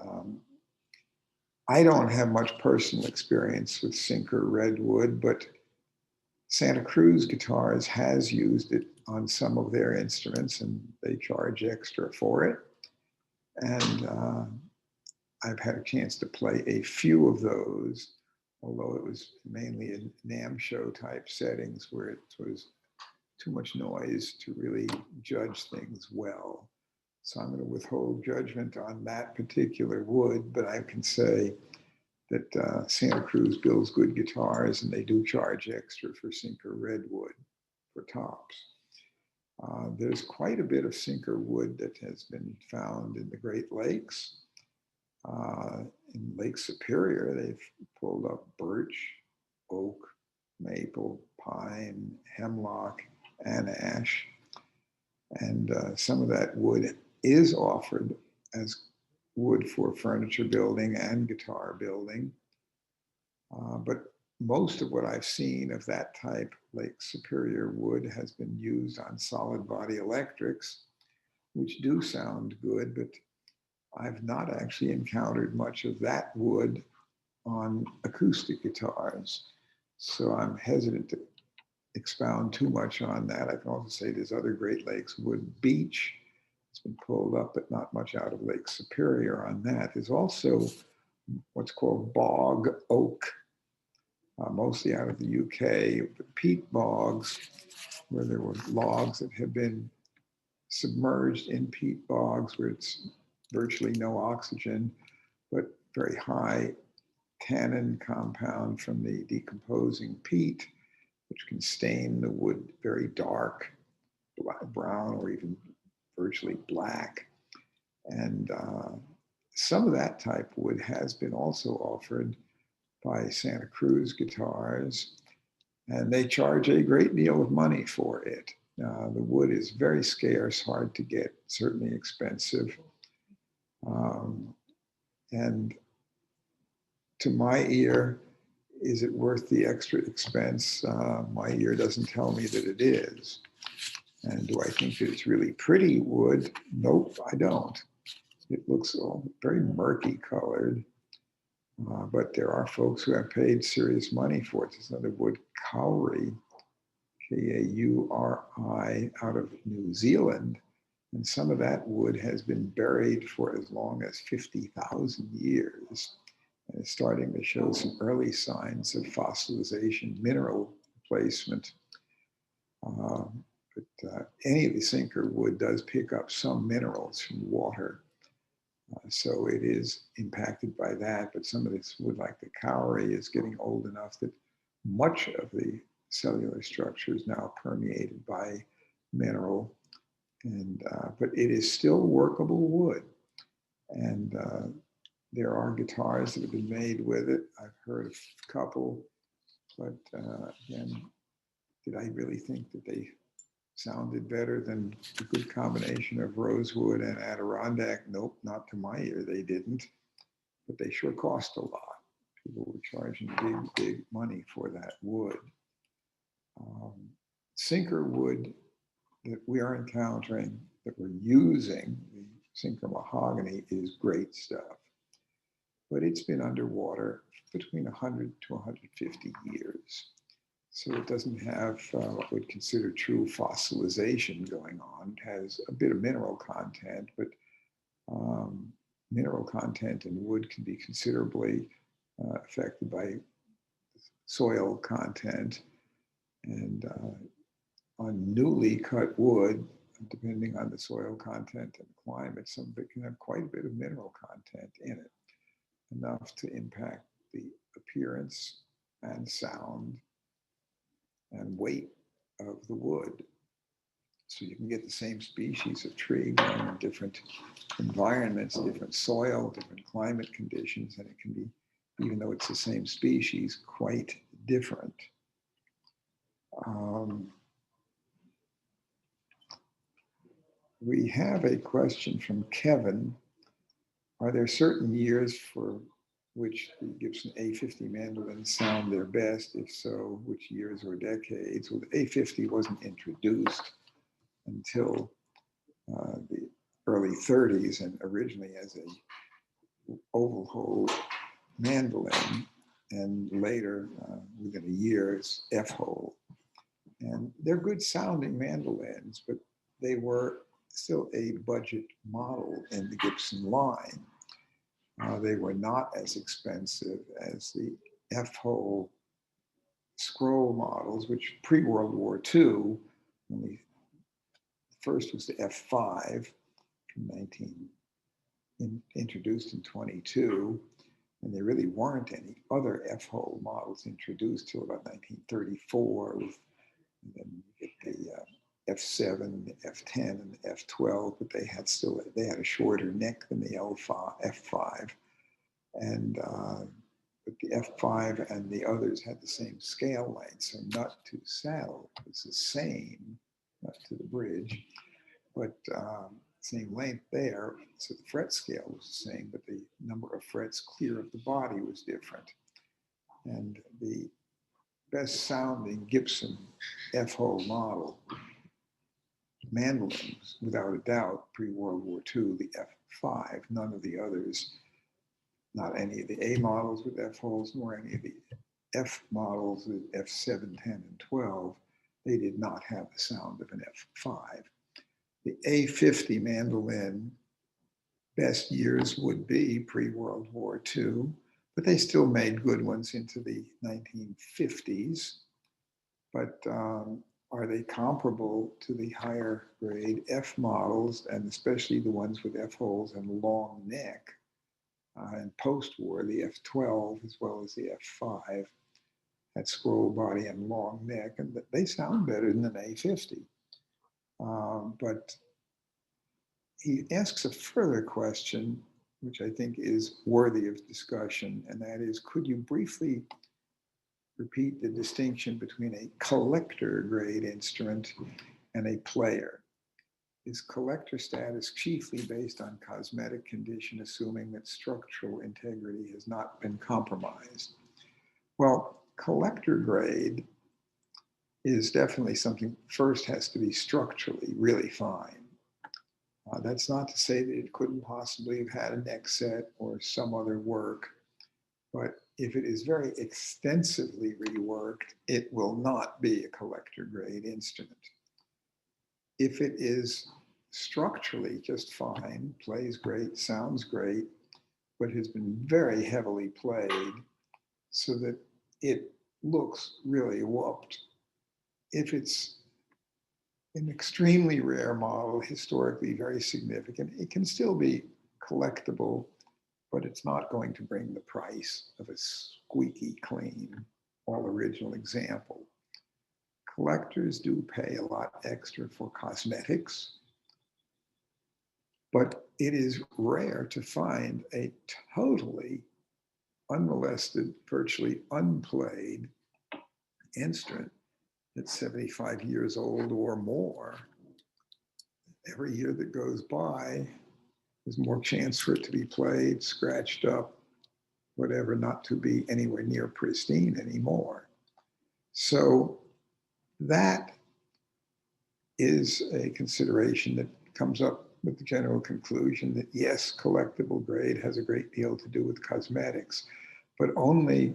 S1: I don't have much personal experience with sinker redwood, but Santa Cruz Guitars has used it on some of their instruments, and they charge extra for it. And I've had a chance to play a few of those, although it was mainly in NAMM show type settings where it was too much noise to really judge things well. So I'm going to withhold judgment on that particular wood, but I can say that Santa Cruz builds good guitars, and they do charge extra for sinker redwood for tops. There's quite a bit of sinker wood that has been found in the Great Lakes. In Lake Superior, they've pulled up birch, oak, maple, pine, hemlock, and ash. And some of that wood is offered as wood for furniture building and guitar building. But most of what I've seen of that type, Lake Superior wood, has been used on solid body electrics, which do sound good, but I've not actually encountered much of that wood on acoustic guitars. So I'm hesitant to expound too much on that. I can also say there's other Great Lakes wood, beech. It's been pulled up, but not much out of Lake Superior on that. There's also what's called bog oak, mostly out of the UK, peat bogs, where there were logs that have been submerged in peat bogs where it's virtually no oxygen, but very high tannin compound from the decomposing peat, which can stain the wood very dark, brown, or even virtually black. And some of that type wood has been also offered by Santa Cruz Guitars, and they charge a great deal of money for it. The wood is very scarce, hard to get, certainly expensive. And to my ear, is it worth the extra expense? My ear doesn't tell me that it is. And do I think that it's really pretty wood? Nope, I don't. It looks very murky colored. But there are folks who have paid serious money for it. There's another wood, kauri, Kauri, out of New Zealand. And some of that wood has been buried for as long as 50,000 years. And it's starting to show some early signs of fossilization, mineral replacement. But any of the sinker wood does pick up some minerals from water. So it is impacted by that, but some of this wood, like the kauri, is getting old enough that much of the cellular structure is now permeated by mineral, and but it is still workable wood. And there are guitars that have been made with it. I've heard of a couple, but again, did I really think that they sounded better than a good combination of rosewood and Adirondack? Nope, not to my ear, they didn't. But they sure cost a lot. People were charging big money for that wood. Sinker wood that we are encountering, that we're using, the sinker mahogany, is great stuff. But it's been underwater between 100 to 150 years. So it doesn't have what we'd consider true fossilization going on. It has a bit of mineral content, but mineral content in wood can be considerably affected by soil content. And on newly cut wood, depending on the soil content and climate, some of it can have quite a bit of mineral content in it, enough to impact the appearance and sound and weight of the wood. So you can get the same species of tree growing in different environments, different soil, different climate conditions, and it can be, even though it's the same species, quite different. We have a question from Kevin. Are there certain years for which the Gibson A50 mandolins sound their best? If so, which years or decades? Well, the A50 wasn't introduced until the early 30s, and originally as a oval hole mandolin, and later, within a year, it's F hole. And they're good sounding mandolins, but they were still a budget model in the Gibson line. They were not as expensive as the F-hole scroll models, which pre-World War II, only first was the F5 from introduced in 22, and there really weren't any other F-hole models introduced till about 1934. And then you get the F7, the F10, and the F12, but they had a shorter neck than the F5, and but the F5 and the others had the same scale length, so nut to saddle was the same, nut to the bridge, but same length there. So the fret scale was the same, but the number of frets clear of the body was different. And the best sounding Gibson F-hole model mandolins, without a doubt, pre-World War II, the F5, none of the others, not any of the A models with F-holes, nor any of the F models with F7, 10, and 12, they did not have the sound of an F5. The A50 mandolin, best years would be pre-World War II, but they still made good ones into the 1950s. But are they comparable to the higher grade F models, and especially the ones with F holes and long neck? And post-war, the F12 as well as the F5 had scroll body and long neck, and they sound better than an A50. But he asks a further question, which I think is worthy of discussion, and that is, could you briefly repeat the distinction between a collector grade instrument and a player? Is collector status chiefly based on cosmetic condition, assuming that structural integrity has not been compromised? Well, collector grade is definitely something first has to be structurally really fine. That's not to say that it couldn't possibly have had a neck set or some other work, but if it is very extensively reworked, it will not be a collector grade instrument. If it is structurally just fine, plays great, sounds great, but has been very heavily played so that it looks really whooped. If it's an extremely rare model, historically very significant, it can still be collectible, but it's not going to bring the price of a squeaky clean, all original example. Collectors do pay a lot extra for cosmetics, but it is rare to find a totally unmolested, virtually unplayed instrument that's 75 years old or more. Every year that goes by, there's more chance for it to be played, scratched up, whatever, not to be anywhere near pristine anymore. So that is a consideration that comes up with the general conclusion that yes, collectible grade has a great deal to do with cosmetics, but only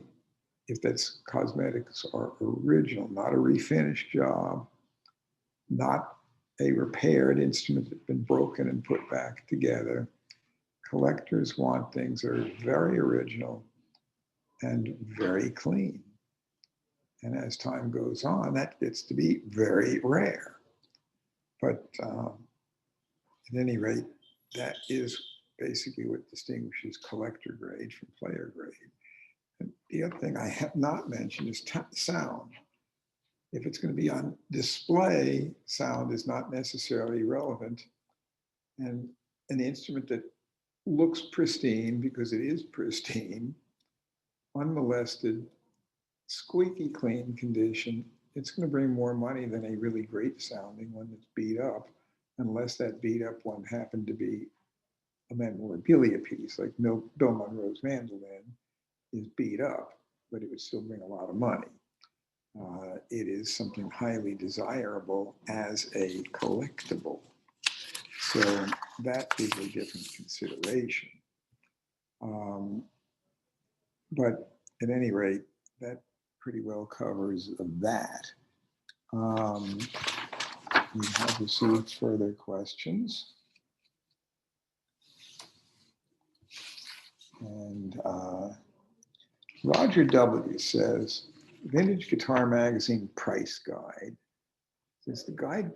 S1: if that's cosmetics are original, not a refinished job, not a repaired instrument that's been broken and put back together. Collectors want things that are very original and very clean. And as time goes on, that gets to be very rare. But at any rate, that is basically what distinguishes collector grade from player grade. And the other thing I have not mentioned is sound. If it's going to be on display, sound is not necessarily relevant. And an instrument that looks pristine, because it is pristine, unmolested, squeaky clean condition, it's going to bring more money than a really great sounding one that's beat up, unless that beat up one happened to be a memorabilia piece, like Bill Monroe's mandolin is beat up, but it would still bring a lot of money. It is something highly desirable as a collectible. So that is a different consideration. But at any rate, that pretty well covers that. We have received further questions. And Roger W. says, Vintage Guitar Magazine Price Guide. Says the guide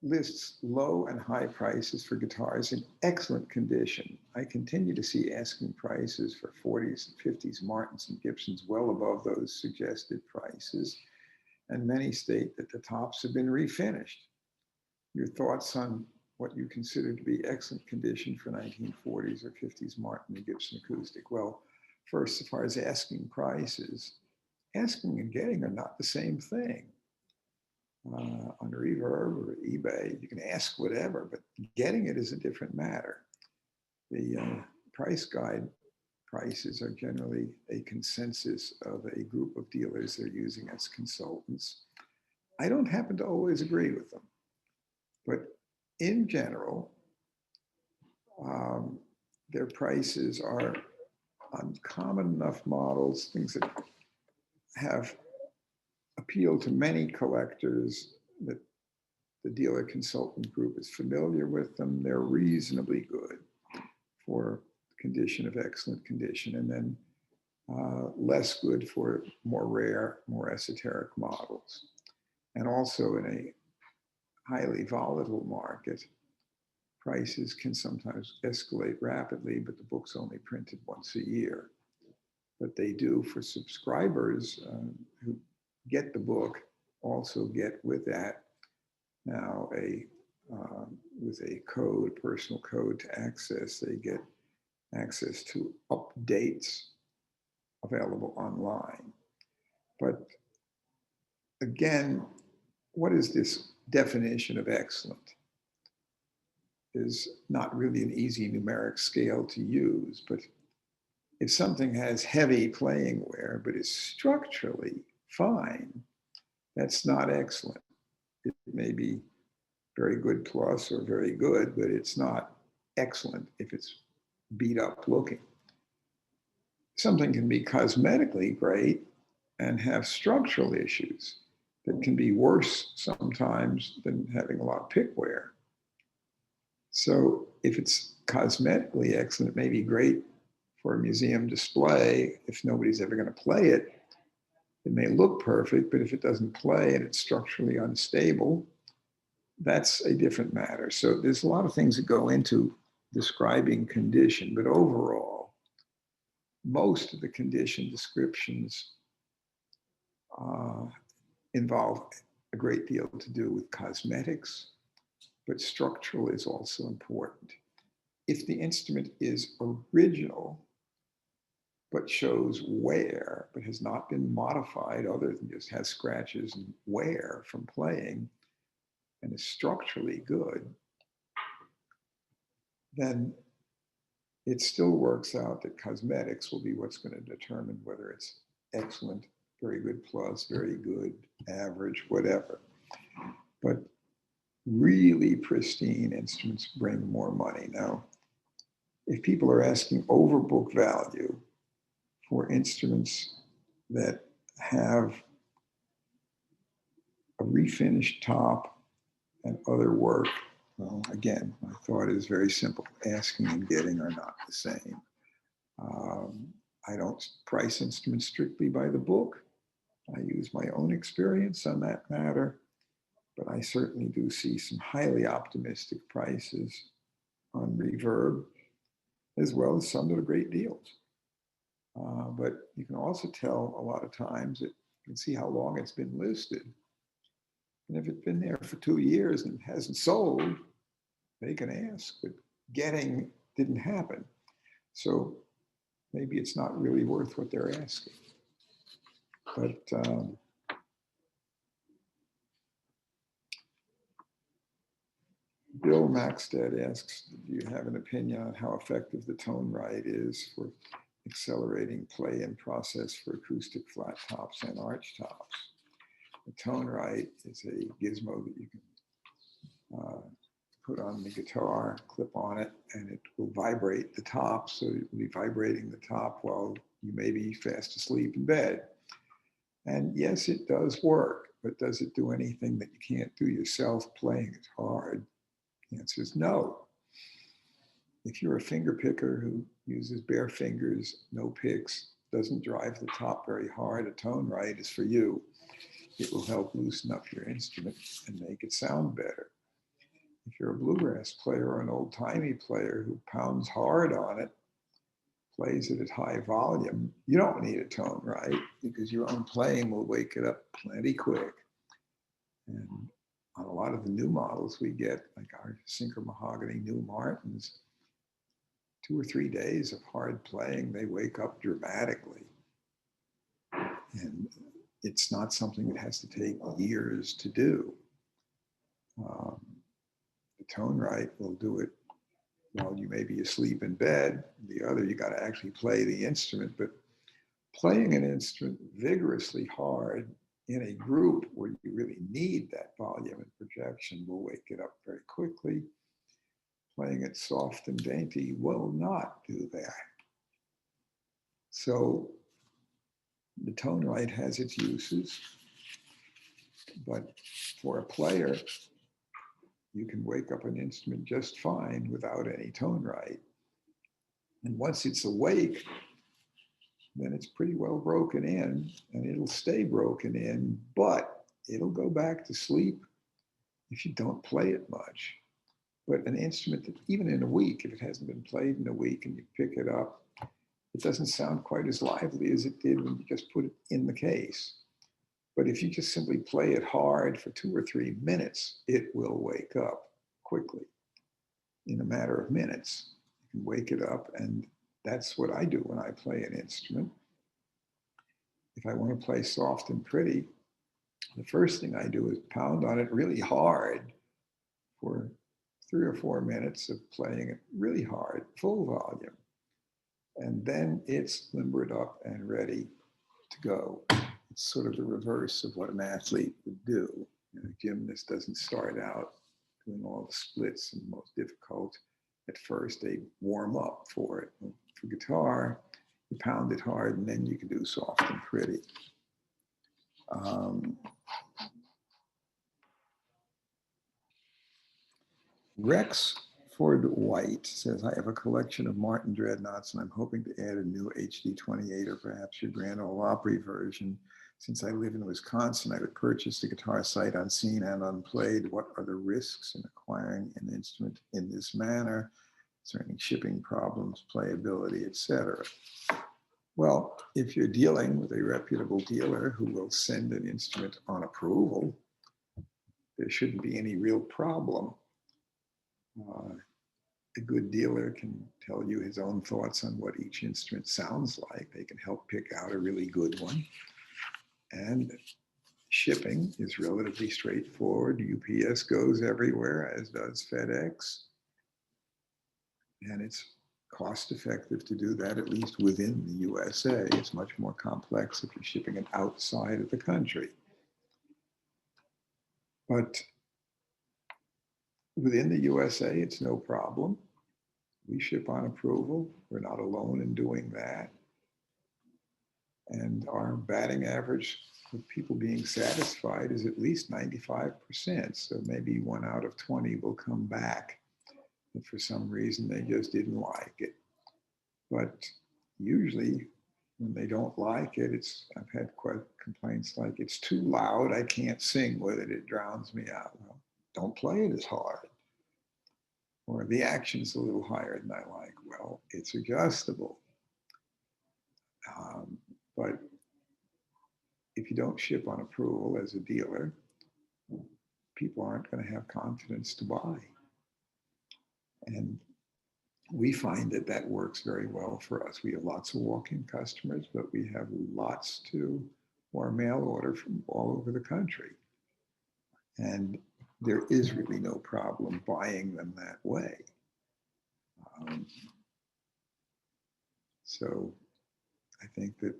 S1: lists low and high prices for guitars in excellent condition. I continue to see asking prices for 40s and 50s Martins and Gibsons well above those suggested prices, and many state that the tops have been refinished. Your thoughts on what you consider to be excellent condition for 1940s or 50s Martin and Gibson acoustic? Well, first, as far as asking prices, asking and getting are not the same thing. On Reverb or eBay, you can ask whatever, but getting it is a different matter. The price guide prices are generally a consensus of a group of dealers they're using as consultants. I don't happen to always agree with them, but in general, their prices are on common enough models, things that have appeal to many collectors, that the dealer consultant group is familiar with them. They're reasonably good for condition of excellent condition, and then less good for more rare, more esoteric models. And also in a highly volatile market, prices can sometimes escalate rapidly, but the book's only printed once a year. But they do for subscribers who get the book, also get with that now with a code, personal code to access, they get access to updates available online. But again, what is this definition of excellent? Is not really an easy numeric scale to use, but if something has heavy playing wear but is structurally fine, that's not excellent. It may be very good plus or very good, but it's not excellent if it's beat up looking. Something can be cosmetically great and have structural issues that can be worse sometimes than having a lot of pick wear. So if it's cosmetically excellent, it may be great for a museum display. If nobody's ever going to play it, it may look perfect, but if it doesn't play and it's structurally unstable, that's a different matter. So there's a lot of things that go into describing condition, but overall, most of the condition descriptions involve a great deal to do with cosmetics, but structural is also important. If the instrument is original, but shows wear, but has not been modified other than just has scratches and wear from playing, and is structurally good, then it still works out that cosmetics will be what's going to determine whether it's excellent, very good plus, very good, average, whatever. But really pristine instruments bring more money. Now, if people are asking over book value for instruments that have a refinished top and other work, well, again, my thought is very simple. Asking and getting are not the same. I don't price instruments strictly by the book. I use my own experience on that matter, but I certainly do see some highly optimistic prices on Reverb, as well as some that are great deals. But you can also tell a lot of times that You can see how long it's been listed. And if it's been there for 2 years and hasn't sold, they can ask, but getting didn't happen. So maybe it's not really worth what they're asking. But Bill Maxted asks, do you have an opinion on how effective the ToneRight is for accelerating play and process for acoustic flat tops and arch tops? The ToneRight is a gizmo that you can put on the guitar, clip on it, and it will vibrate the top. So it will be vibrating the top while you may be fast asleep in bed. And yes, it does work, but does it do anything that you can't do yourself playing it hard? The answer is no. If you're a finger picker who uses bare fingers, no picks, doesn't drive the top very hard, a ToneRight is for you. It will help loosen up your instrument and make it sound better. If you're a bluegrass player or an old-timey player who pounds hard on it, plays it at high volume, you don't need a ToneRight because your own playing will wake it up plenty quick. And on a lot of the new models we get, like our Sinker Mahogany New Martins, 2 or 3 days of hard playing, they wake up dramatically. And it's not something that has to take years to do. The ToneRight will do it while you may be asleep in bed. The other, you got to actually play the instrument, but playing an instrument vigorously hard in a group where you really need that volume and projection will wake it up very quickly. Playing it soft and dainty will not do that. So the ToneRight has its uses, but for a player, you can wake up an instrument just fine without any ToneRight. And once it's awake, then it's pretty well broken in, and it'll stay broken in, but it'll go back to sleep if you don't play it much. But an instrument that even in a week, if it hasn't been played in a week and you pick it up, it doesn't sound quite as lively as it did when you just put it in the case. But if you just simply play it hard for 2 or 3 minutes, it will wake up quickly. In a matter of minutes, you can wake it up, and that's what I do when I play an instrument. If I want to play soft and pretty, the first thing I do is pound on it really hard for 3 or 4 minutes of playing it really hard, full volume. And then it's limbered up and ready to go. It's sort of the reverse of what an athlete would do. A gymnast doesn't start out doing all the splits and the most difficult. At first, they warm up for it. For guitar, you pound it hard, and then you can do soft and pretty. Rex Ford White says, I have a collection of Martin Dreadnoughts, and I'm hoping to add a new HD28 or perhaps your Grand Ole Opry version. Since I live in Wisconsin, I would purchase the guitar sight unseen and unplayed. What are the risks in acquiring an instrument in this manner? Is there any shipping problems, playability, etc.? Well, if you're dealing with a reputable dealer who will send an instrument on approval, there shouldn't be any real problem. A good dealer can tell you his own thoughts on what each instrument sounds like. They can help pick out a really good one. And shipping is relatively straightforward. UPS goes everywhere, as does FedEx. And it's cost effective to do that, at least within the USA. It's much more complex if you're shipping it outside of the country. But within the USA, it's no problem. We ship on approval. We're not alone in doing that. And our batting average of people being satisfied is at least 95%. So maybe 1 out of 20 will come back if for some reason they just didn't like it. But usually when they don't like it, I've had complaints like, it's too loud, I can't sing with it, it drowns me out. Well, don't play it as hard. Or the action's a little higher than I like. Well, it's adjustable. But if you don't ship on approval as a dealer, people aren't going to have confidence to buy. And we find that that works very well for us. We have lots of walk-in customers, but we have lots to or mail order from all over the country. And there is really no problem buying them that way. So I think that,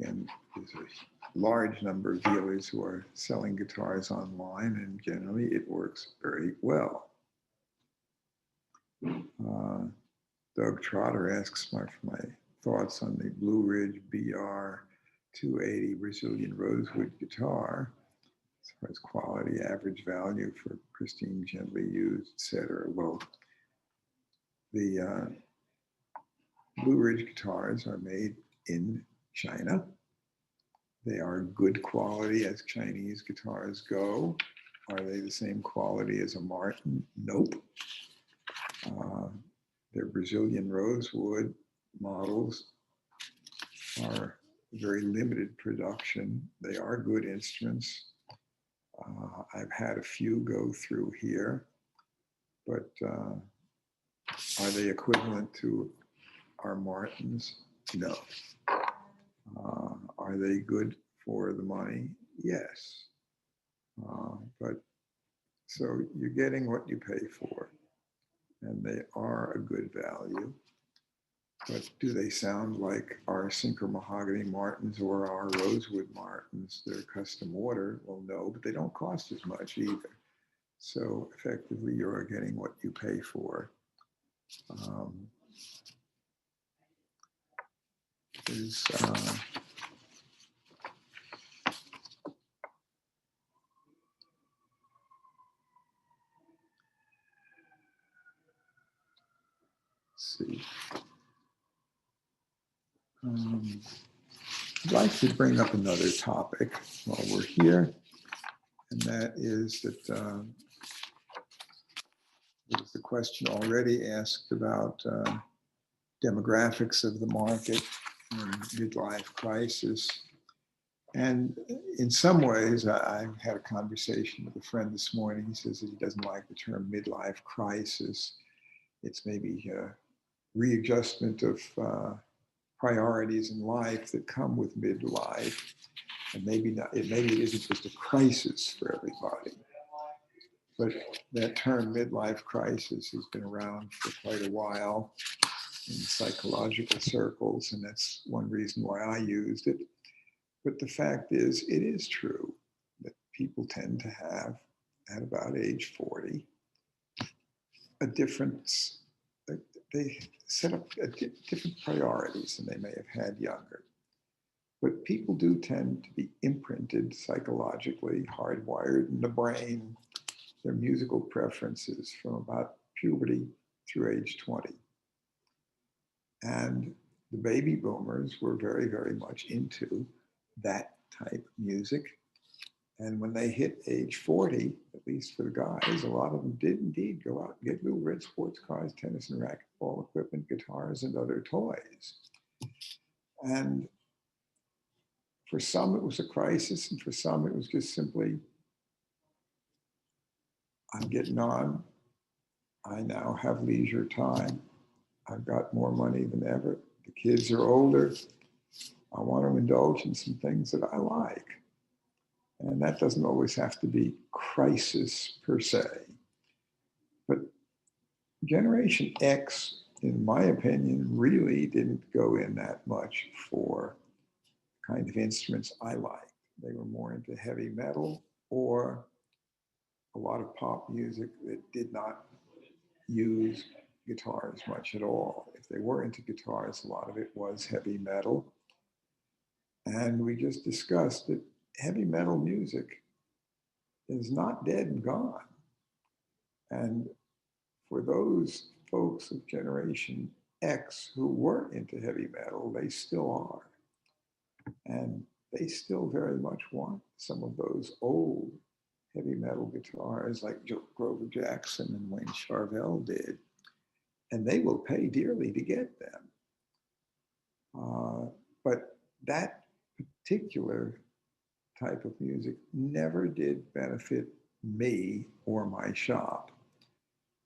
S1: again, there's a large number of dealers who are selling guitars online, and generally it works very well. Doug Trotter asks for my thoughts on the Blue Ridge BR 280 Brazilian rosewood guitar, as far as quality, average value for pristine, gently used, etc. Well, the Blue Ridge guitars are made in China. They are good quality as Chinese guitars go. Are they the same quality as a Martin? Nope. Their Brazilian rosewood models are very limited production. They are good instruments. I've had a few go through here, but are they equivalent to our Martins? No. Are they good for the money? Yes. But so you're getting what you pay for, and they are a good value. But do they sound like our Sinker Mahogany Martins or our Rosewood Martins? They're custom order. Well, no, but they don't cost as much either. So effectively, you're getting what you pay for. Let's see. I'd like to bring up another topic while we're here, and that is that there was the question already asked about demographics of the market and midlife crisis. And in some ways, I had a conversation with a friend this morning. He says that he doesn't like the term midlife crisis. It's maybe a readjustment of priorities in life that come with midlife, and maybe it isn't just a crisis for everybody. But that term midlife crisis has been around for quite a while in psychological circles, and that's one reason why I used it. But the fact is, it is true that people tend to have, at about age 40, a difference. They set up different priorities than they may have had younger. But people do tend to be imprinted psychologically, hardwired in the brain, their musical preferences from about puberty through age 20. And the baby boomers were very, very much into that type of music. And when they hit age 40, at least for the guys, a lot of them did indeed go out and get little red sports cars, tennis and racquetball equipment, guitars, and other toys. And for some, it was a crisis, and for some, it was just simply, I'm getting on. I now have leisure time. I've got more money than ever. The kids are older. I want to indulge in some things that I like. And that doesn't always have to be crisis per se. But Generation X, in my opinion, really didn't go in that much for kind of instruments I liked. They were more into heavy metal or a lot of pop music that did not use guitars much at all. If they were into guitars, a lot of it was heavy metal. And we just discussed that heavy metal music is not dead and gone. And for those folks of Generation X who were into heavy metal, they still are. And they still very much want some of those old heavy metal guitars like Grover Jackson and Wayne Charvel did. And they will pay dearly to get them. But that particular type of music never did benefit me or my shop.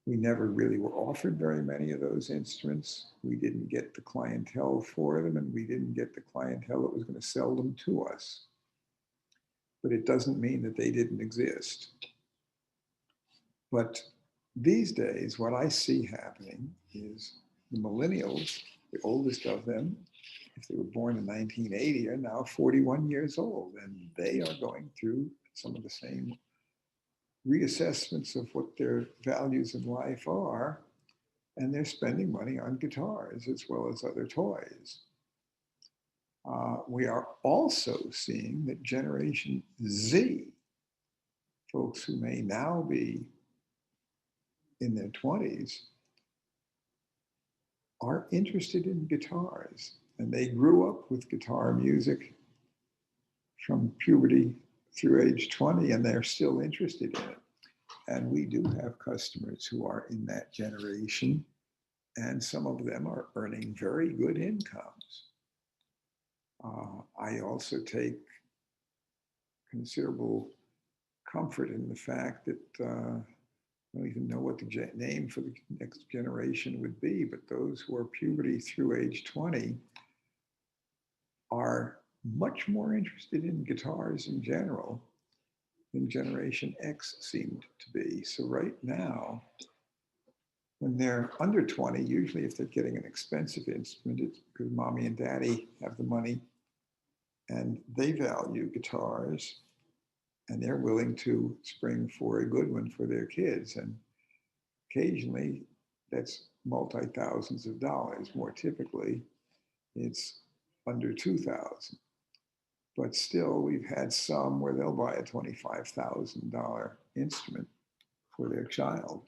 S1: We never really were offered very many of those instruments. We didn't get the clientele for them, and we didn't get the clientele that was going to sell them to us. But it doesn't mean that they didn't exist. But these days, what I see happening is the millennials, the oldest of them, if they were born in 1980, are now 41 years old, and they are going through some of the same reassessments of what their values in life are, and they're spending money on guitars as well as other toys. We are also seeing that Generation Z, folks who may now be in their 20s, are interested in guitars, and they grew up with guitar music from puberty through age 20, and they're still interested in it. And we do have customers who are in that generation, and some of them are earning very good incomes. I also take considerable comfort in the fact that I don't even know what the name for the next generation would be, but those who are puberty through age 20 are much more interested in guitars in general than Generation X seemed to be. So right now, when they're under 20, usually if they're getting an expensive instrument, it's because mommy and daddy have the money and they value guitars, and they're willing to spring for a good one for their kids. And occasionally that's multi-thousands of dollars. More typically, it's under 2,000. But still, we've had some where they'll buy a $25,000 instrument for their child.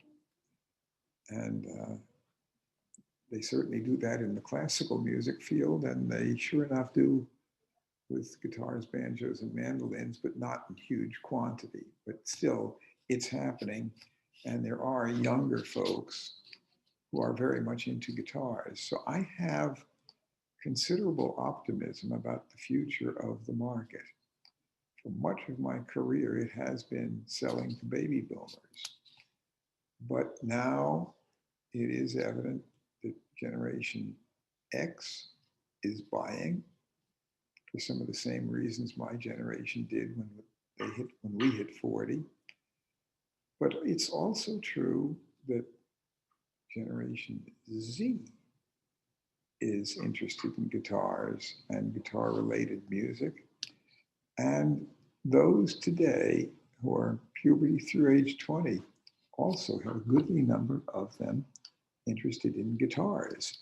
S1: And they certainly do that in the classical music field, and they sure enough do with guitars, banjos, and mandolins, but not in huge quantity. But still, it's happening. And there are younger folks who are very much into guitars. So I have considerable optimism about the future of the market. For much of my career, it has been selling to baby boomers. But now it is evident that Generation X is buying for some of the same reasons my generation did when we hit 40. But it's also true that Generation Z is interested in guitars and guitar-related music. And those today who are puberty through age 20 also have a goodly number of them interested in guitars,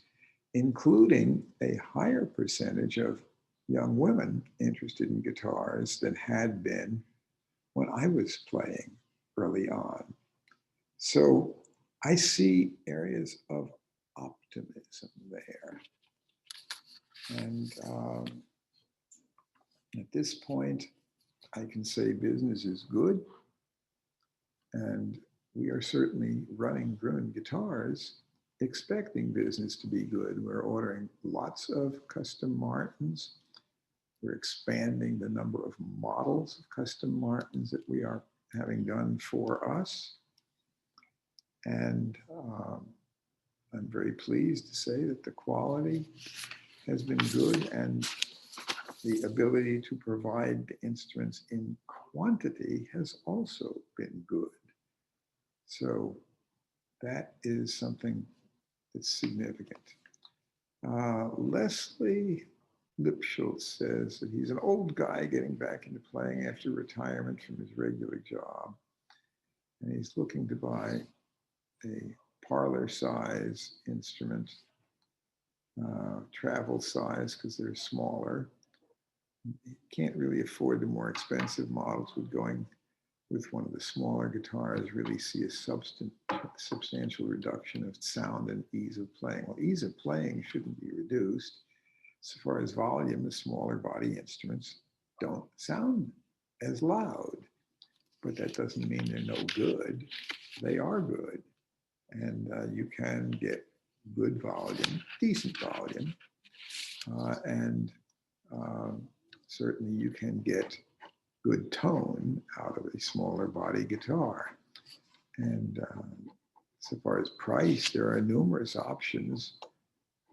S1: including a higher percentage of young women interested in guitars than had been when I was playing early on. So I see areas of optimism there. And at this point, I can say business is good. And we are certainly running Gruhn guitars, expecting business to be good. We're ordering lots of custom Martins. We're expanding the number of models of custom Martins that we are having done for us. And I'm very pleased to say that the quality has been good, and the ability to provide the instruments in quantity has also been good. So that is something that's significant. Leslie Lipschultz says that he's an old guy getting back into playing after retirement from his regular job. And he's looking to buy a parlor size instrument, travel size, because they're smaller. He can't really afford the more expensive models, with going with one of the smaller guitars really see a substantial reduction of sound and ease of playing. Well, ease of playing shouldn't be reduced. So far as volume, the smaller body instruments don't sound as loud, but that doesn't mean they're no good. They are good. And you can get good volume, decent volume, and certainly you can get good tone out of a smaller body guitar. And so far as price, there are numerous options.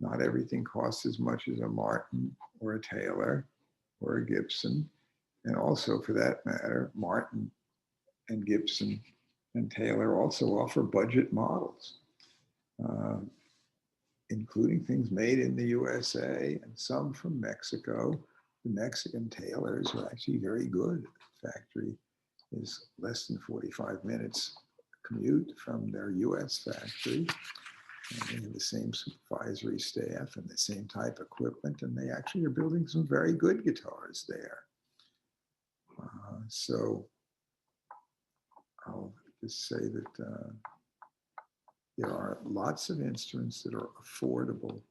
S1: Not everything costs as much as a Martin or a Taylor or a Gibson. And also, for that matter, Martin and Gibson and Taylor also offer budget models, including things made in the USA and some from Mexico. The Mexican Taylors are actually very good. The factory is less than 45 minutes commute from their US factory. And they have the same supervisory staff and the same type of equipment, and they actually are building some very good guitars there. So I'll just say that there are lots of instruments that are affordable,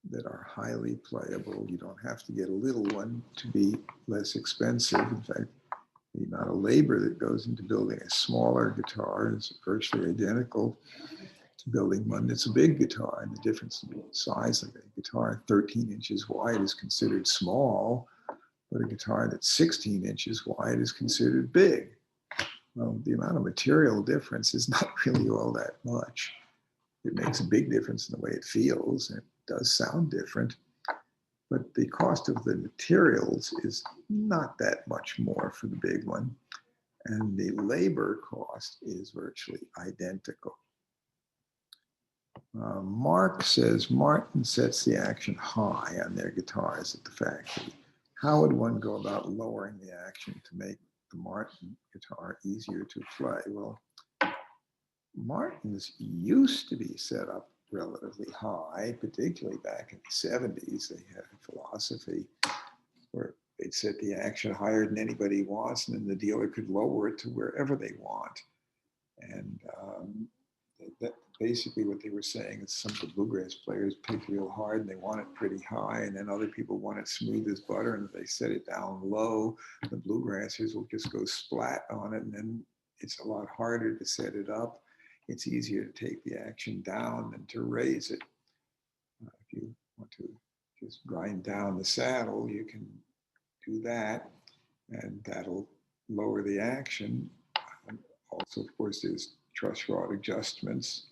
S1: that are highly playable. You don't have to get a little one to be less expensive. In fact, the amount of labor that goes into building a smaller guitar is virtually identical to building one that's a big guitar. And the difference in size, like a guitar 13 inches wide is considered small, but a guitar that's 16 inches wide is considered big. Well, the amount of material difference is not really all that much. It makes a big difference in the way it feels, and it does sound different, but the cost of the materials is not that much more for the big one, and the labor cost is virtually identical. Mark says Martin sets the action high on their guitars at the factory. How would one go about lowering the action to make the Martin guitar easier to play? Well, Martins used to be set up relatively high, particularly back in the 70s. They had a philosophy where they'd set the action higher than anybody wants, and then the dealer could lower it to wherever they want. And that basically what they were saying is some of the bluegrass players pick real hard and they want it pretty high, and then other people want it smooth as butter, and if they set it down low, the bluegrassers will just go splat on it, and then it's a lot harder to set it up. It's easier to take the action down than to raise it. If you want to just grind down the saddle, you can do that, and that'll lower the action. Also, of course, there's truss rod adjustments.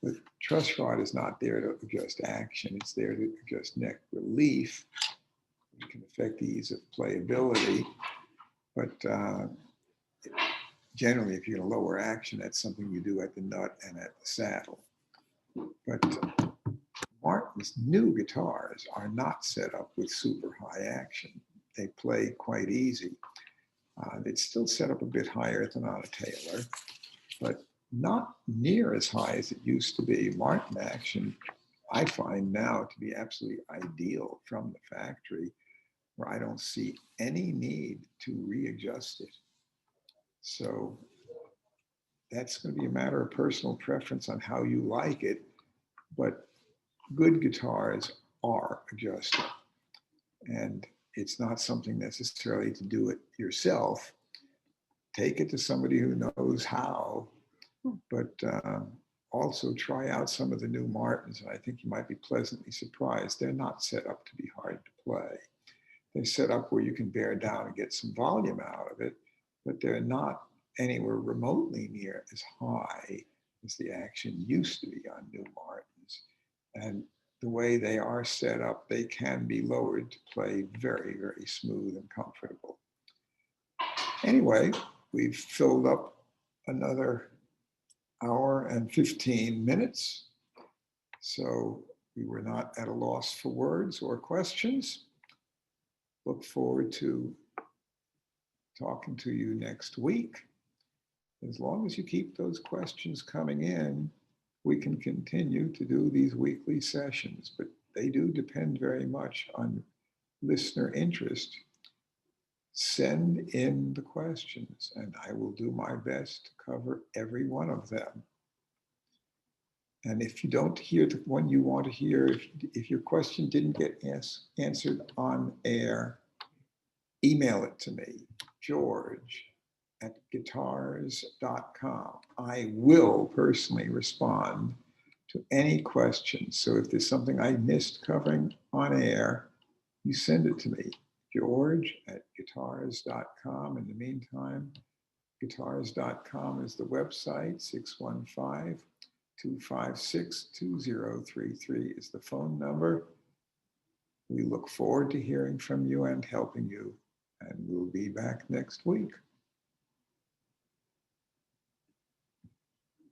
S1: But truss rod is not there to adjust action. It's there to adjust neck relief. It can affect the ease of playability. But generally, if you're going to lower action, that's something you do at the nut and at the saddle. But Martin's new guitars are not set up with super high action. They play quite easy. It's still set up a bit higher than on a Taylor, but not near as high as it used to be. Martin action, I find now to be absolutely ideal from the factory, where I don't see any need to readjust it. So that's going to be a matter of personal preference on how you like it, but good guitars are adjustable. And it's not something necessarily to do it yourself. Take it to somebody who knows how, but also try out some of the new Martins, and I think you might be pleasantly surprised. They're not set up to be hard to play. They're set up where you can bear down and get some volume out of it, but they're not anywhere remotely near as high as the action used to be on new Martins. And the way they are set up, they can be lowered to play very, very smooth and comfortable. Anyway, we've filled up another hour and 15 minutes. So we were not at a loss for words or questions. Look forward to talking to you next week. As long as you keep those questions coming in, we can continue to do these weekly sessions, but they do depend very much on listener interest. Send in the questions, and I will do my best to cover every one of them. And if you don't hear the one you want to hear, if your question didn't get answered on air, email it to me, george@guitars.com. I will personally respond to any questions. So if there's something I missed covering on air, you send it to me, george@guitars.com. In the meantime, guitars.com is the website. 615-256-2033 is the phone number. We look forward to hearing from you and helping you, and we'll be back next week.